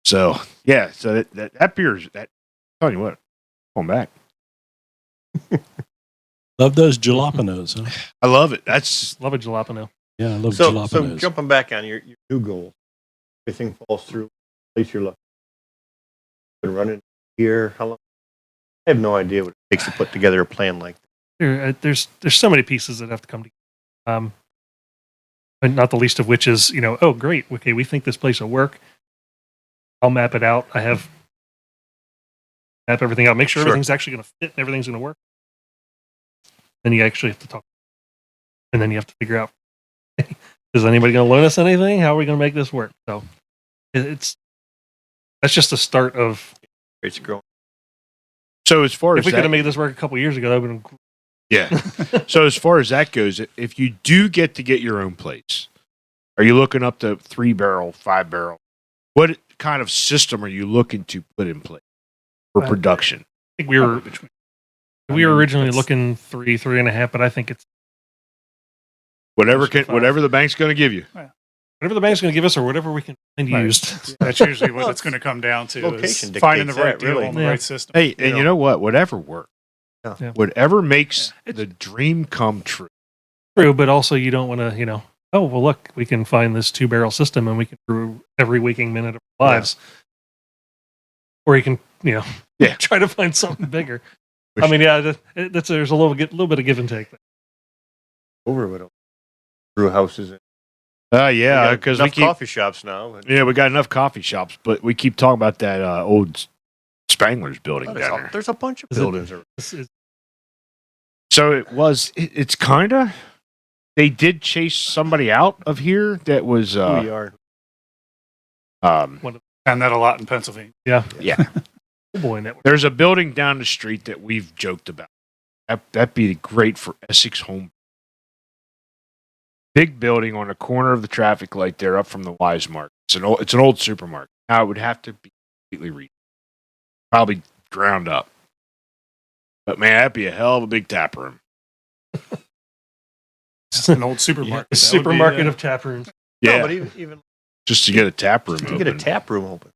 So, yeah. So that beer's, I'm telling you what, going back. Love those jalapenos, huh? I love it. That's Love a jalapeno. Yeah, I love So jalapenos. jumping back on your new goal, everything falls through. At least you're looking. Been running here. How long? I have no idea what it takes to put together a plan like that. There's so many pieces that have to come together. And not the least of which is, oh, great. Okay, we think this place will work. I'll map it out. Map everything out. Make sure everything's actually going to fit and everything's going to work. Then you actually have to talk. And then you have to figure out, is anybody going to loan us anything? How are we going to make this work? So that's just the start of. It's growing. so as far If as we could that, have made this work a couple years ago, that would have been. yeah. So as far as that goes, if you do get your own place, are you looking up to 3-barrel, 5-barrel? What kind of system are you looking to put in place for production? I think we were originally looking 3.5, but I think it's Whatever Five. whatever the bank's going to give you. whatever the bank's going to give us or whatever we can find Right. used. That's usually what it's going to come down to. Location Is finding the dictates right that, deal really. on the Yeah. right system. Hey, and you know what? Whatever works. Yeah. Whatever makes Yeah. the dream come true. True, but also you don't want to, oh, well, look, we can find this 2-barrel system and we can brew every waking minute of our lives. Or you can, Yeah. try to find something bigger. I mean, there's a little bit of give and take. Over with them. Brew houses. Yeah, because we keep coffee shops now. And we got enough coffee shops, but we keep talking about that old Spangler's building down there. there's a bunch of Is it- buildings. around. So it's kind of, they did chase somebody out of here that was, Who we are. And that a lot in Pennsylvania. Yeah. Yeah. Oh boy, network. There's a building down the street that we've joked about. That'd be great for Essex Home. Big building on the corner of the traffic light there up from the Wise Market. It's an old supermarket. Now it would have to be completely redone. Probably ground up. But man, that'd be a hell of a big tap room. It's an old supermarket. A That would be, supermarket of tap rooms. Yeah, No, but even just to get a tap room to open. get a tap room open.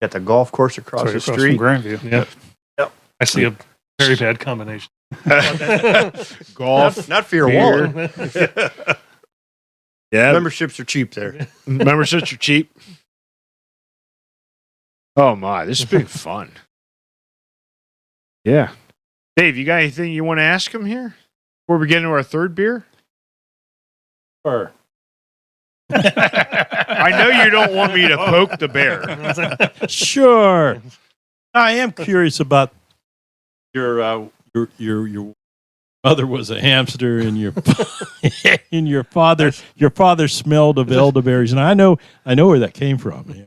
Got the golf course across the street. Grandview. Yeah. Yep. I see a very bad combination. Golf. Not for your beer. wallet. Yeah, Memberships are cheap there. memberships are cheap. Oh my, this has been fun. Yeah. Dave, you got anything you want to ask him here before we get into our third beer? Sure. I know you don't want me to poke the bear. Sure. I am curious about your mother was a hamster and your and your father smelled of elderberries, and I know where that came from.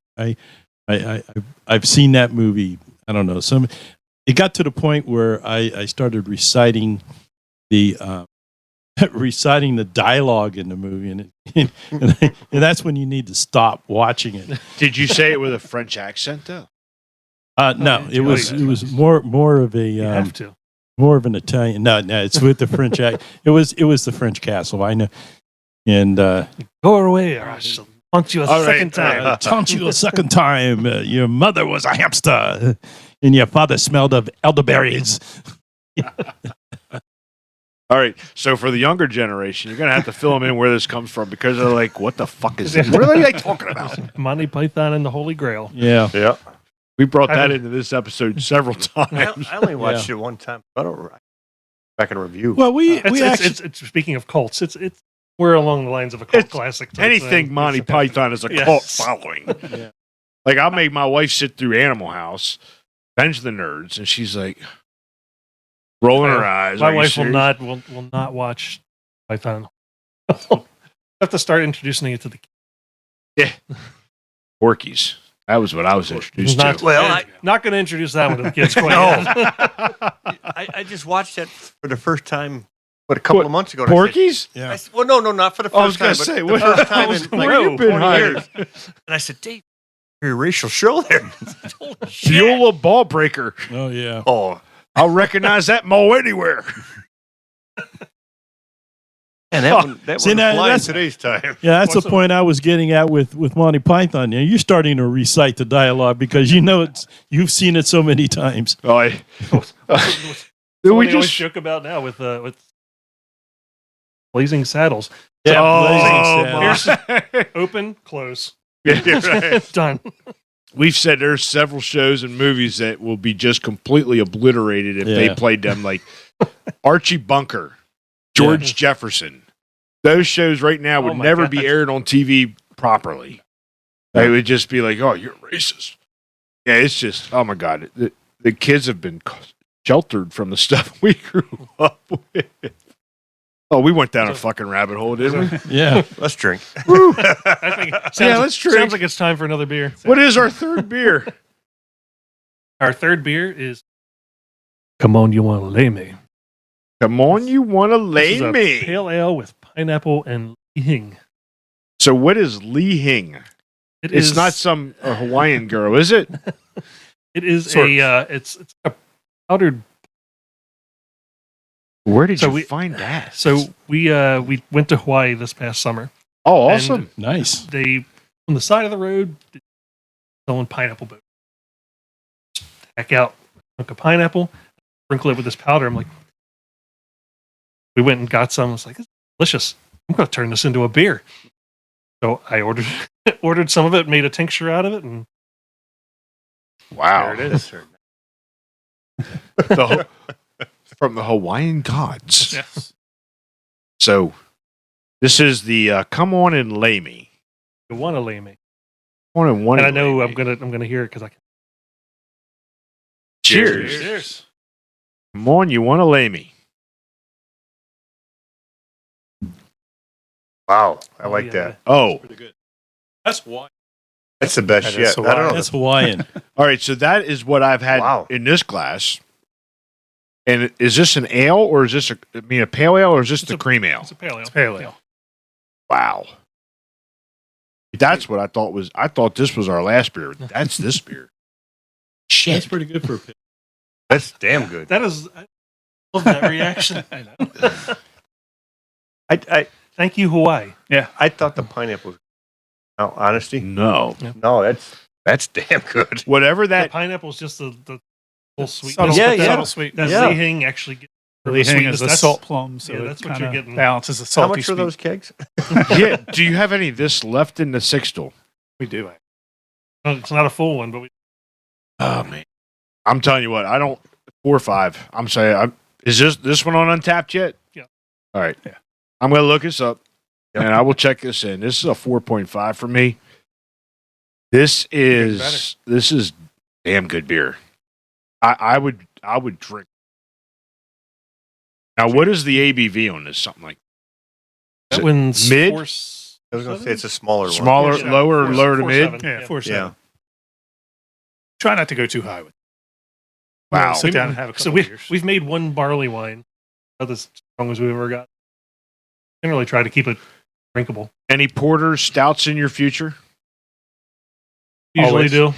I've seen that movie. I don't know. It got to the point where I started reciting the dialogue in the movie, and that's when you need to stop watching it. Did you say it with a French accent though? No, it was more of a You have to. more of an Italian. No, it's with the French act. It was the French castle. I know, and Go away, or I shall punch you a All right, second time. taunt you a second time. Your mother was a hamster, and your father smelled of elderberries. All right. So for the younger generation, you're gonna have to fill them in where this comes from because they're like, "What the fuck is this? What are they talking about?" Monty Python and the Holy Grail. Yeah. Yeah. We brought that I- into this episode several times. I only watched it one time. I don't back in review. Well, we actually It's speaking of cults. It's we're along the lines of a cult It's classic. type Anything thing. Monty It's Python is a Yes. cult following. Yeah. Like I'll make my wife sit through Animal House, Bench the Nerds, and she's like rolling her eyes. My Are you wife serious? will not watch Python. I have to start introducing it to the kids. Porky's. That was what I was introduced Not, to. Well, not going to introduce that one to the kids. Quite No. yet. I just watched that for the first time, a couple of months ago. and I said- Porky's? Yeah. well, no, not for the I was first gonna time. say, but what- the first time in where like you been 20 hiding? years. And I said, Dave, you're a racial show there. Holy shit. Beulah Ball Breaker. Oh yeah. Oh, I'll recognize that mole anywhere. and that See, one now, flying that's- today's time. Yeah, that's the point I was getting at with Monty Python. You know, you're starting to recite the dialogue because you've seen it so many times. Oh, What we we always just joke about now with Blazing Saddles. Yeah, oh, Blazing my. Open, close, Yeah, you're right. done. We've said there's several shows and movies that will be just completely obliterated if they Yeah. played them, like Archie Bunker, George Jefferson. Those shows right now would Oh my never God. be aired on TV properly. They would just be like, "Oh, you're racist." Yeah, it's just, oh my God, the kids have been sheltered from the stuff we grew up with. Oh, we went down a fucking rabbit hole, didn't we? Yeah. Let's drink. Woo. I think let's drink. Sounds like it's time for another beer. What is our third beer? Our third beer is Come On, You Want to Lay Me. Come on, you want to This lay is a me? pale ale with pineapple and hing. So, what is Lee Hing? It's not some Hawaiian girl, is it? It is Sort it's a powdered. Where did So you we- find that? So we went to Hawaii this past summer. Oh, awesome! Nice. They on the side of the road selling pineapple boat. Hack out a chunk of pineapple, sprinkle it with this powder. I'm like, we went and got some. It's like, it's delicious. I'm going to turn this into a beer. So I ordered some of it, made a tincture out of it, and Wow, There it is. from the Hawaiian gods. yes, So, this is the "Come On and Lay Me." you want to lay me. One and one. And I and know lay I'm me. gonna hear it because I can. Cheers. Cheers. Come on, you want to lay me? Wow, I like yeah. that. Oh, Pretty good. That's why. That's the best That is yet. I don't know. That's Hawaiian. all right. So that is what I've had Wow. in this glass. And is this an ale or is this a pale ale or is this It's the a- cream ale? It's a pale ale. It's pale ale. Wow. That's what I thought was. I thought this was our last beer. That's this beer. Shit. That's pretty good for a pit. That's damn good. That is, I love that reaction. I know. I Thank you, Hawaii. I thought the pineapple was. No, honesty. No. No, that's damn good. Whatever The that. pineapple is just the Subtle, full sweetness. Yeah, but yeah. subtle sweet. That Yeah. Lihing actually gets Really hang as sweetness. the That's- salt plum, so yeah, it that's what kinda you're getting. balances the How salty much are sweet. those kegs? Yeah. Do you have any of this left in the sixtel? We do. It's not a full one, but we Oh man. I'm telling you what. I don't 4 or 5. I'm saying. Is this one on Untapped yet? Yeah. All right. Yeah. I'm gonna look this up, Yep. and I will check this in. This is a 4.5 for me. This is damn good beer. I would drink. Now, what is the ABV on this? Something like that one's mid? I was going to say it's a smaller one. smaller, 4.7. lower to mid. 4.7. Yeah, 4.7. Yeah. Try not to go too high with it. Wow. Sit down and have a couple So beers. we've made one barley wine, about as strong as we've ever got. Generally, try to keep it drinkable. Any porters, stouts in your future? Usually Always. do.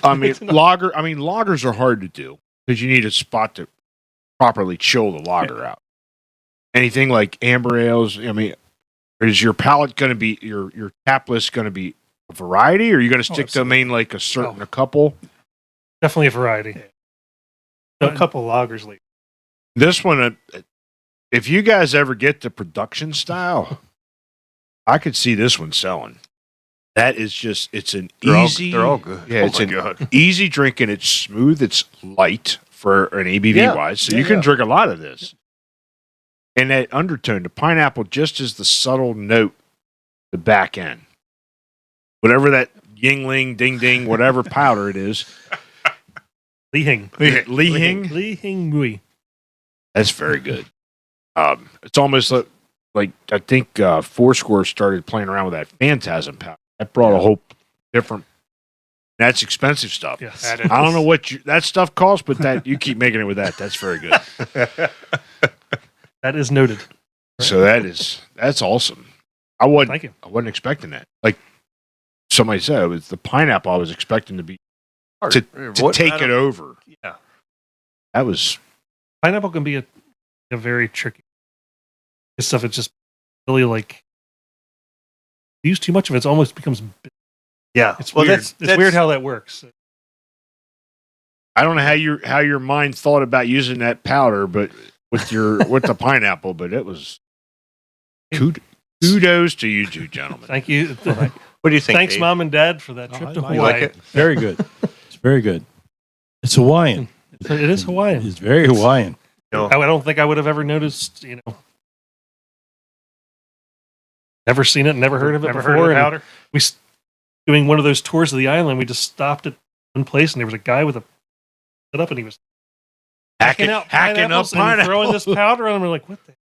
I mean, lagers are hard to do because you need a spot to properly chill the lager out. Anything like amber ales, I mean, is your palate going to be your tap list going to be a variety, or are you going to stick to absolutely. main like a couple? Definitely a variety. a couple lagers later. This one, if you guys ever get the production style, I could see this one selling. That is just, it's an easy. They're all good. Yeah, Oh it's my an God. easy drink and it's smooth. It's light for an ABV Yeah. wise, so Yeah, you can yeah. drink a lot of this. And that undertone, the pineapple, just is the subtle note, the back end, whatever that Yingling, Ding Ding, whatever powder it is. Lihing. Lihing. Lihing Mui. That's very good. It's almost like I think Foursquare started playing around with that Phantasm powder. That brought a whole different. That's expensive stuff. Yes. That I don't know what that stuff costs, but that you keep making it with that. That's very good. That is noted. So that's awesome. I Thank you. wasn't expecting that. Like somebody said, it was the pineapple I was expecting to be to take it over. Yeah. That was Pineapple can be a very tricky. This stuff, it's just really like, you use too much of it, it almost becomes, Yeah. it's Well, weird. that's It's weird how that works. I don't know how your mind thought about using that powder, but with the pineapple, but it was kudos to you two gentlemen. Thank you. What do you think? Thanks, Dave? Mom and Dad, for that Oh, trip I to like You Hawaii. like it? Very good. It's very good. It's Hawaiian. It is Hawaiian. It's very Hawaiian. No. I don't think I would have ever noticed, never seen it, never heard of it Never before. heard of the and powder? we doing one of those tours of the island. We just stopped at one place, and there was a guy with a set up, and he was hacking up pineapples and throwing this powder on them. We're like, what the?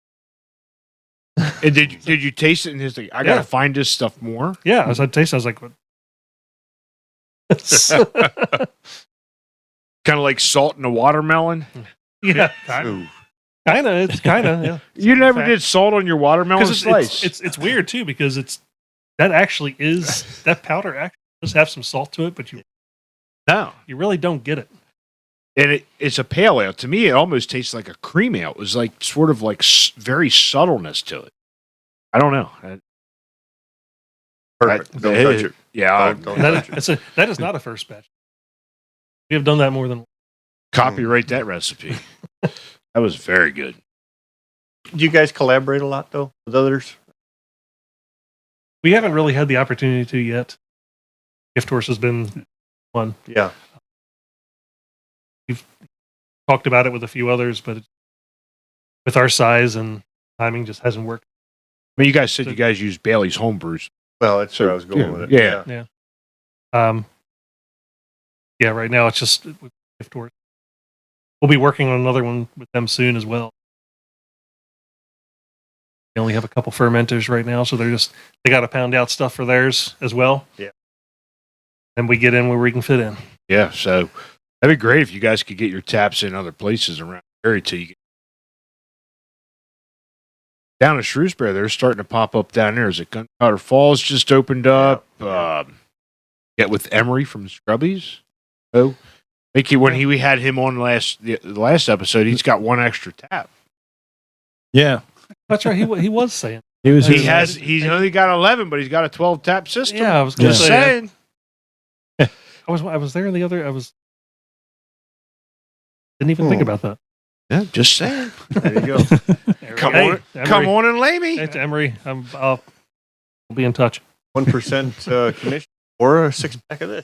And did you taste it? And he's like, I gotta Yeah. find this stuff more. Yeah, as I tasted, I was like, what? Kind of like salt in a watermelon. Yeah, Ooh. kind of. It's kind of yeah. You never fact. did salt on your watermelon Because slice. it's weird too, because that actually is that powder actually does have some salt to it, but you no, really don't get it. and it's a pale ale. To me, it almost tastes like a cream ale. It was like sort of like very subtleness to it. I don't know. Perfect. That- Don't touch it. Yeah, Don't And touch it. that is not a first batch. We have done that more than copyright that recipe. That was very good. Do you guys collaborate a lot though with others? we haven't really had the opportunity to yet. Gift Horse has been one. Yeah. Talked about it with a few others, but with our size and timing, just hasn't worked. I mean, you guys said you guys use Bailey's homebrews. Well, that's where I was going with it. Yeah. Yeah, right now it's just with Gift Horse. We'll be working on another one with them soon as well. They only have a couple fermenters right now, so they got to pound out stuff for theirs as well. Yeah. And we get in where we can fit in. Yeah, so that'd be great if you guys could get your taps in other places around the area till you get down in Shrewsbury. They're starting to pop up down there. Is it Gunpowder Falls just opened up? Get with Emery from Scrubbies. I think we had him on the last episode, he's got one extra tap. Yeah. That's right. He was saying. He's only got 11, but he's got a 12 tap system. Yeah, I was going to Just say. saying. I was there the other. Didn't even think about that. Yeah, just saying. There you go. Come Hey, on, Emery. come on and lay me. Hey, Emery, I'll be in touch. 1% commission or a 6-pack of this.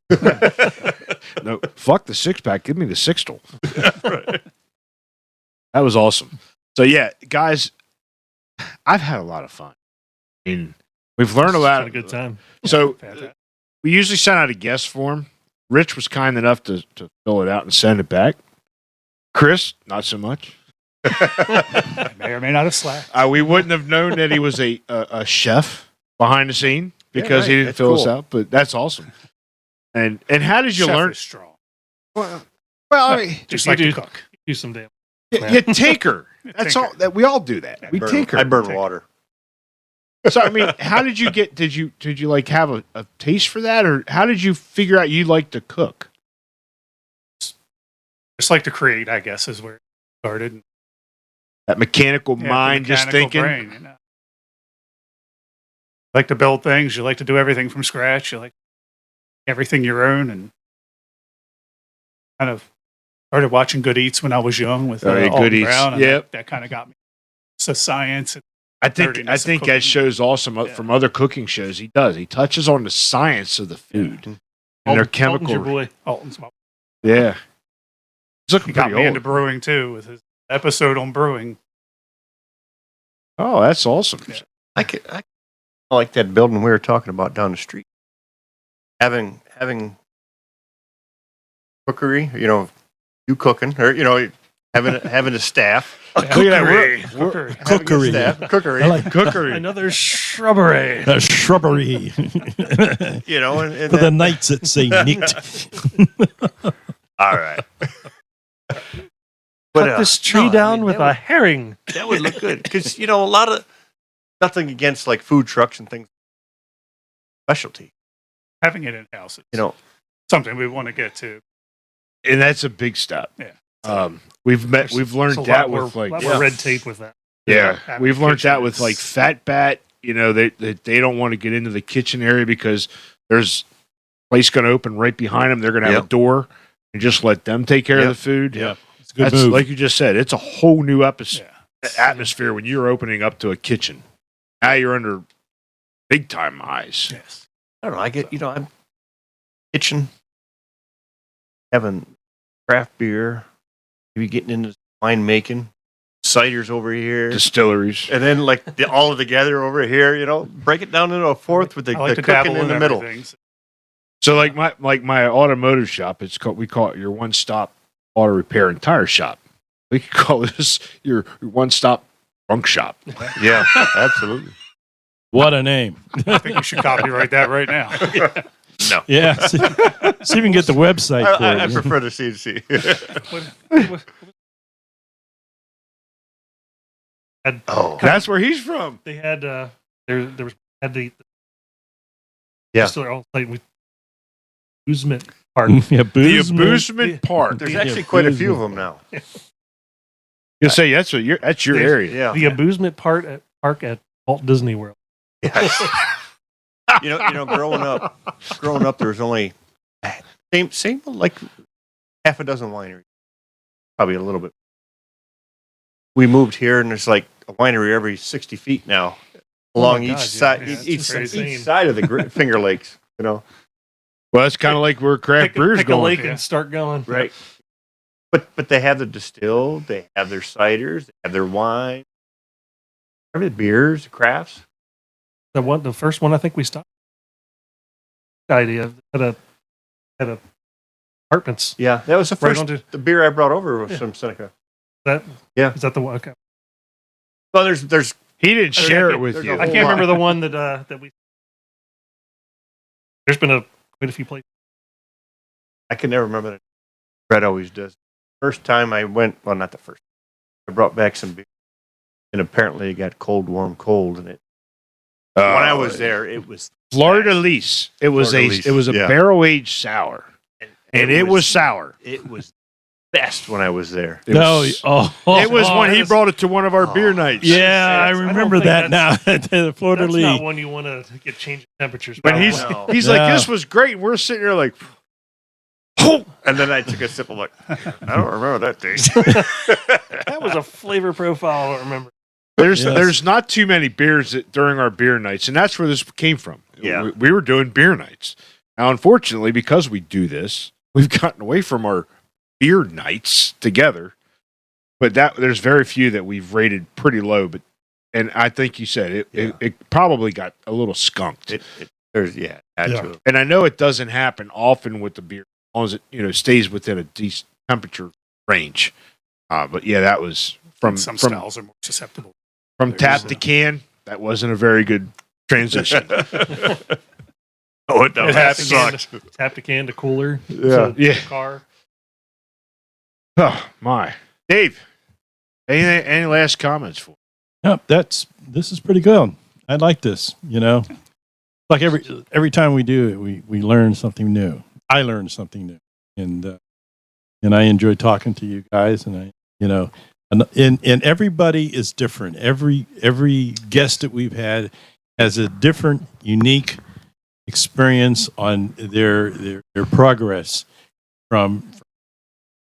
No, fuck the 6-pack. Give me the sixtel. That was awesome. So yeah, guys, I've had a lot of fun. I mean, we've learned It's about been a good time. So Fantastic. we usually send out a guest form. Rich was kind enough to fill it out and send it back. Chris, not so much. I may or may not have slacked. We wouldn't have known that he was a chef behind the scene because he right. didn't That's fill us cool. out. But that's awesome. And how did you Chef learn? is strong. Well, I mean, Just You like do- to cook. Do some damn. you tinker. That's Tinker. all. That we all do that. We tinker. I burn water. So I mean, how did you get? Did you like have a taste for that, or how did you figure out you like to cook? Just like to create, I guess, is where it started. That mechanical Yeah, mind, the just mechanical thinking. brain, you know. You like to build things. You like to do everything from scratch. You like everything your own, and kind of started watching Good Eats when I was young with Oh, yeah, Alton Good Eats. Brown, and Yep. that kind of got me. So science. And I think nerdiness of that cooking. shows awesome Yeah. from other cooking shows. He does. He touches on the science of the food and their Alton's chemical. your boy. Alton's my Yeah, he's looking He got pretty me old. into brewing too with his episode on brewing. Oh, that's awesome. Yeah. I like that building we were talking about down the street. Having cookery, you cooking, or having a staff. Look at that. We're Cookery. Having a Cookery. staff, cookery. I like cookery. Another shrubbery. a shrubbery and for the nights that say nicked. all right. Cut this tree down with a herring. that would look good because a lot of nothing against like food trucks and things, specialty. Having it in house, You know, something we want to get to. And that's a big step. Yeah. We've learned There's a that lot with more, like lot more red tape with that. yeah, Having we've learned kitchen that with is- like Fat Bat. They don't want to get into the kitchen area because there's a place going to open right behind them. They're going to have a Yep. door and just let them take care of Yep. the food. Yep. It's a good That's move. like you just said. It's a whole new Yeah. atmosphere when you're opening up to a kitchen. Now you're under big time eyes. Yes. I don't know. I get I'm kitchen, having craft beer, maybe getting into wine making, ciders over here. Distilleries. And then like all together over here, break it down into a fourth with the I like to cooking dabble in the middle. everything. So like my automotive shop, we call it your one stop auto repair and tire shop. We could call this your one stop trunk shop. Yeah, absolutely. What a name. I think you should copyright that right now. No. Yeah. See if you can get the website for I it. prefer the CNC. Oh, That's where he's from. They had there was had the Yeah. still all like with amusement park. Yeah, The Boozman. amusement park. there's Yeah, actually quite a few of them now. You say that's your area. Yeah. The amusement park at Walt Disney World. Yes. Growing up, there was only same like half a dozen wineries, probably a little bit. We moved here, and there's like a winery every 60 feet now along God, each yeah, side, yeah, each, it's crazy. each side of the Finger Lakes. Well, that's kind of like where craft brewers Pick a going. lake Yeah. and start going. Right. But they have the distilled, they have their ciders, they have their wine, every beers, the crafts. The first one I think we stopped. Idea had a apartments. Yeah, that was the Right first. onto The beer I brought over was Yeah. from Seneca. that. Yeah. Is that the one? Okay. Well, there's He didn't share it with there's you. a I whole can't lot. remember the one that we. There's been quite a few places. I can never remember that. Brett always does. First time I went, well, not the first. I brought back some beer, and apparently it got cold, warm, cold, and it. When I was there, it was Florida Lease. It was Florida Lease, a yeah. barrel aged sour. and it was sour. It was best when I was there. It No, was, oh, it was when he that's- brought it to one of our beer nights. yeah, I I don't remember think that now. The Florida That's League. not one you want to get changing temperatures. But by. he's No. he's Yeah. like, this was great. And we're sitting there like, And then I took a sip. I'm like, I don't remember that taste. That was a flavor profile I don't remember. there's Yes. there's not too many beers during our beer nights, and that's where this came from. Yeah. We were doing beer nights. Now, unfortunately, because we do this, we've gotten away from our beer nights together. But there's very few that we've rated pretty low. But and I think you said it probably got a little skunked. Had Yeah. to. And I know it doesn't happen often with the beer, as long as it stays within a decent temperature range. But yeah, that was from Some styles are more susceptible. tap to can. That wasn't a very good transition. Oh, it It does. happens. Tap the can to cooler. Yeah. to car. Oh my, Dave. Any last comments for? Yep, this is pretty good. I like this. Like every time we do it, we learn something new. I learn something new, and I enjoy talking to you guys. And and everybody is different. Every guest that we've had has a different, unique experience on their progress from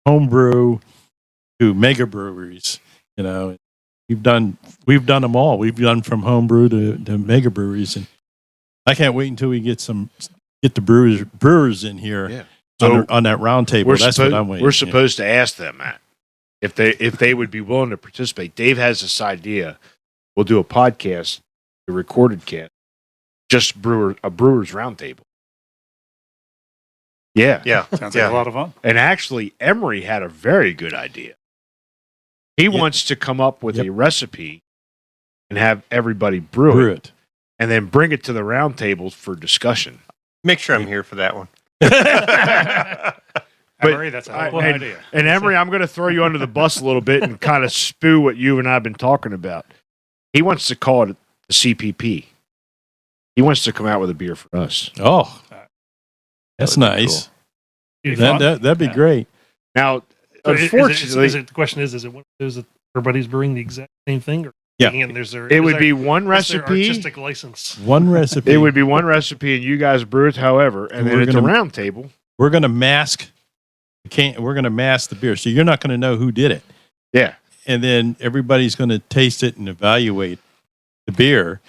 homebrew to mega breweries. We've done them all. We've done from homebrew to mega breweries, and I can't wait until we get the brewers in here Yeah. on that round table. That's what I'm waiting. We're supposed to ask them, Matt, if they would be willing to participate. Dave has this idea. We'll do a podcast, a recorded cast, just a brewers roundtable. Yeah. Yeah. Sounds like a lot of fun. And actually, Emery had a very good idea. He wants to come up with Yep. a recipe and have everybody brew it, it. and then bring it to the round tables for discussion. Make sure I'm here for that one. Emery, that's a hell of an and, idea. and Emery, I'm going to throw you under the bus a little bit and kind of spew what you and I have been talking about. He wants to call it the CPP. He wants to come out with a beer for us. Oh, that's That would be nice. It'd be fun. That'd be Yeah. great. Now, So unfortunately, the question is it one of those that everybody's brewing the exact same thing? Or Yeah. and there's it would be one is there recipe. artistic license. One recipe. It would be one recipe, and you guys brew it, however, and then We're at the gonna- round table. We're going to mask. We're going to mask the beer, so you're not going to know who did it. Yeah. And then everybody's going to taste it and evaluate the beer.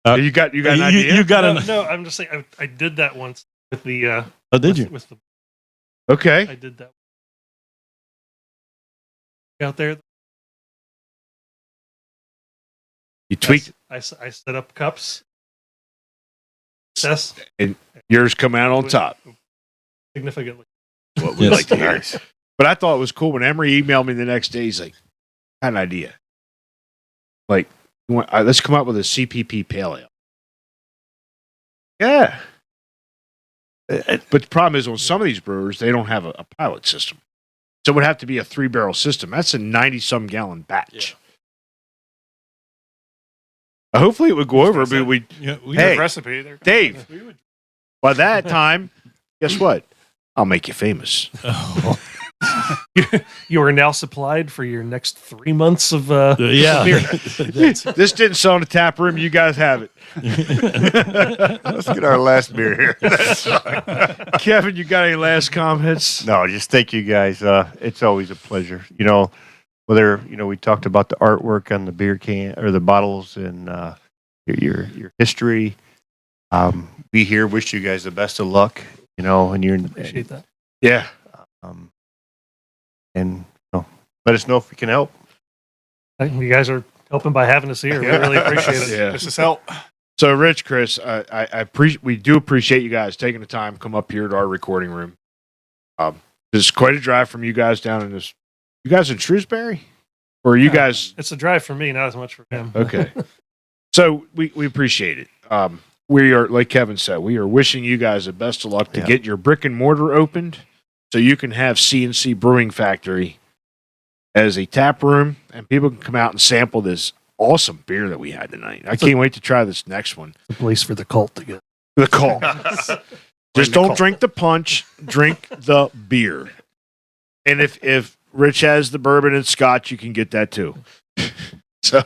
You got an idea? You got No, I'm just saying. I did that once with the. Oh, did with, you? With the Okay. I did that out there. You tweak I set up cups. Success yours, come out on top. significantly. What we Yes. like to hear. But I thought it was cool when Emery emailed me the next day. He's like, "I had an idea. Like, let's come up with a CPP pale ale." Yeah. But the problem is, on some of these brewers, they don't have a pilot system. So it would have to be a 3-barrel system. That's a 90-some gallon batch. Hopefully it would go over, but we Yeah, we Hey, Recipe there. Dave, by that time, guess what? I'll make you famous. Oh, You are now supplied for your next 3 months of yeah. beer. That's- This didn't sell in the tap room. You guys have it. Let's get our last beer here. Kevin, you got any last comments? No, just thank you guys. It's always a pleasure. Whether we talked about the artwork on the beer can or the bottles and your history. We here wish you guys the best of luck. And you're Appreciate that. Yeah. and let us know if we can help. You guys are helping by having us here. We really appreciate it. Yeah. This is help. So, Rich, Chris, we do appreciate you guys taking the time to come up here to our recording room. This is quite a drive from you guys down in this. You guys in Shrewsbury? Or are you guys? It's a drive for me, not as much for him. Okay. So we appreciate it. We are, like Kevin said, we are wishing you guys the best of luck to Yeah. get your brick and mortar opened so you can have CNC Brewing Factory as a tap room and people can come out and sample this awesome beer that we had tonight. I can't wait to try this next one. A place for the cult to get. The call. Just don't drink the punch. Drink the beer. And if Rich has the bourbon and scotch, you can get that too. So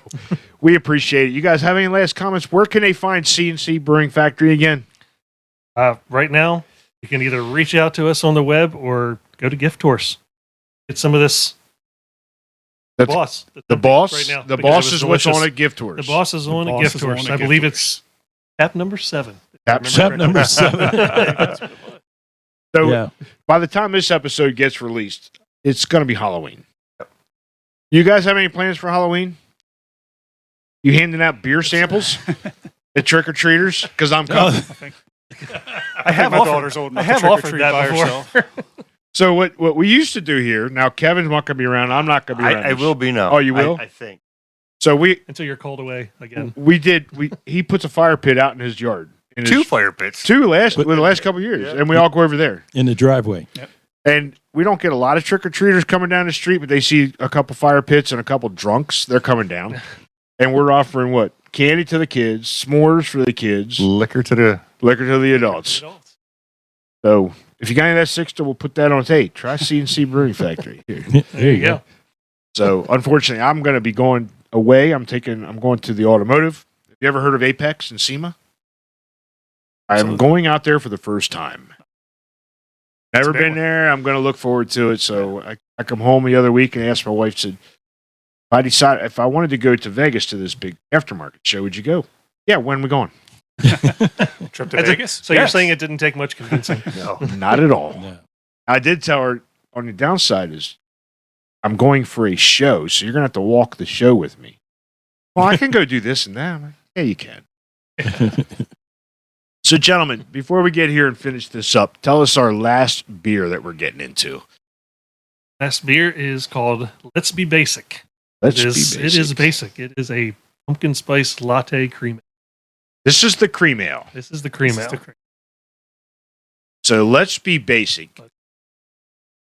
we appreciate it. You guys have any last comments? Where can they find C&C Brewing Factory again? Right now, you can either reach out to us on the web or go to Gift Horse. Get some of this. The boss. The boss. Right now, the because boss it was is what's delicious. on at Gift Horse. The boss is on a Gift Horse. I believe it's tap number 7. Tap number 7. So Yeah. by the time this episode gets released, it's going to be Halloween. You guys have any plans for Halloween? You handing out beer samples at trick or treaters? Because I'm coming. I have my offered, daughter's old I enough have to trick or offered treat that by before. herself. So what we used to do here, now Kevin's not going to be around. I'm not going to be around. I will be now. Oh, you will? I think. So Until you're called away again. he puts a fire pit out in his yard. In Two his, fire pits. the last couple of years. Yeah. And we all go over there. In the driveway. And we don't get a lot of trick-or-treaters coming down the street, but they see a couple fire pits and a couple drunks. They're coming down. And we're offering what? Candy to the kids, s'mores for the kids, Liquor to the adults. So if you got any of that Sixter, we'll put that on tape. Try C&C Brewing Factory. Here. There you go. So unfortunately, I'm going to be going away. I'm going to the automotive. Have you ever heard of Apex and SEMA? I'm going out there for the first time. Never been there. I'm going to look forward to it. So I come home the other week and asked my wife, said, if I wanted to go to Vegas to this big aftermarket show, would you go? Yeah, when are we going? Trip to Vegas. So you're saying it didn't take much convincing? No, not at all. No. I did tell her on the downside is I'm going for a show, so you're going to have to walk the show with me. Well, I can go do this and that. I'm like, yeah, you can. So, gentlemen, before we get here and finish this up, tell us our last beer that we're getting into. Last beer is called Let's Be Basic. Let's It be is, basic. It is basic. It is a pumpkin spice latte cream. This is the cream ale. This is the cream ale. So let's be basic.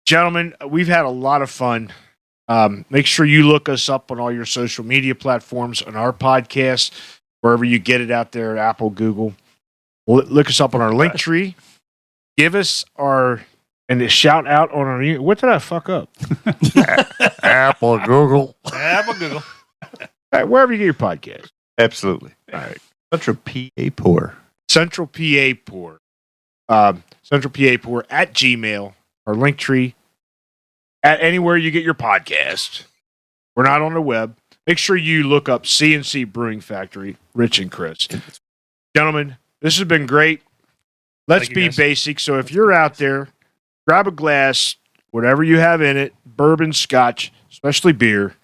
Gentlemen, we've had a lot of fun. Make sure you look us up on all your social media platforms, on our podcast, wherever you get it out there, Apple, Google. Look us up on our link tree. Give us and a shout out on our, what did I fuck up? Apple, Google. Apple Google. All right, wherever you get your podcast. Absolutely. All right. Such a PA pour. Central PA Pour. Central PA Pour at Gmail, our link tree, at anywhere you get your podcast. We're not on the web. Make sure you look up C&C Brewing Factory, Rich and Chris. Gentlemen, this has been great. Let's Thank you, be guys. basic. So if you're out there, grab a glass, whatever you have in it, bourbon, scotch, especially beer,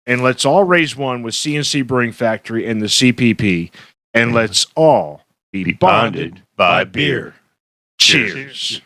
and let's all raise one with C&C Brewing Factory and the CPP, and let's all be bonded by beer. Cheers.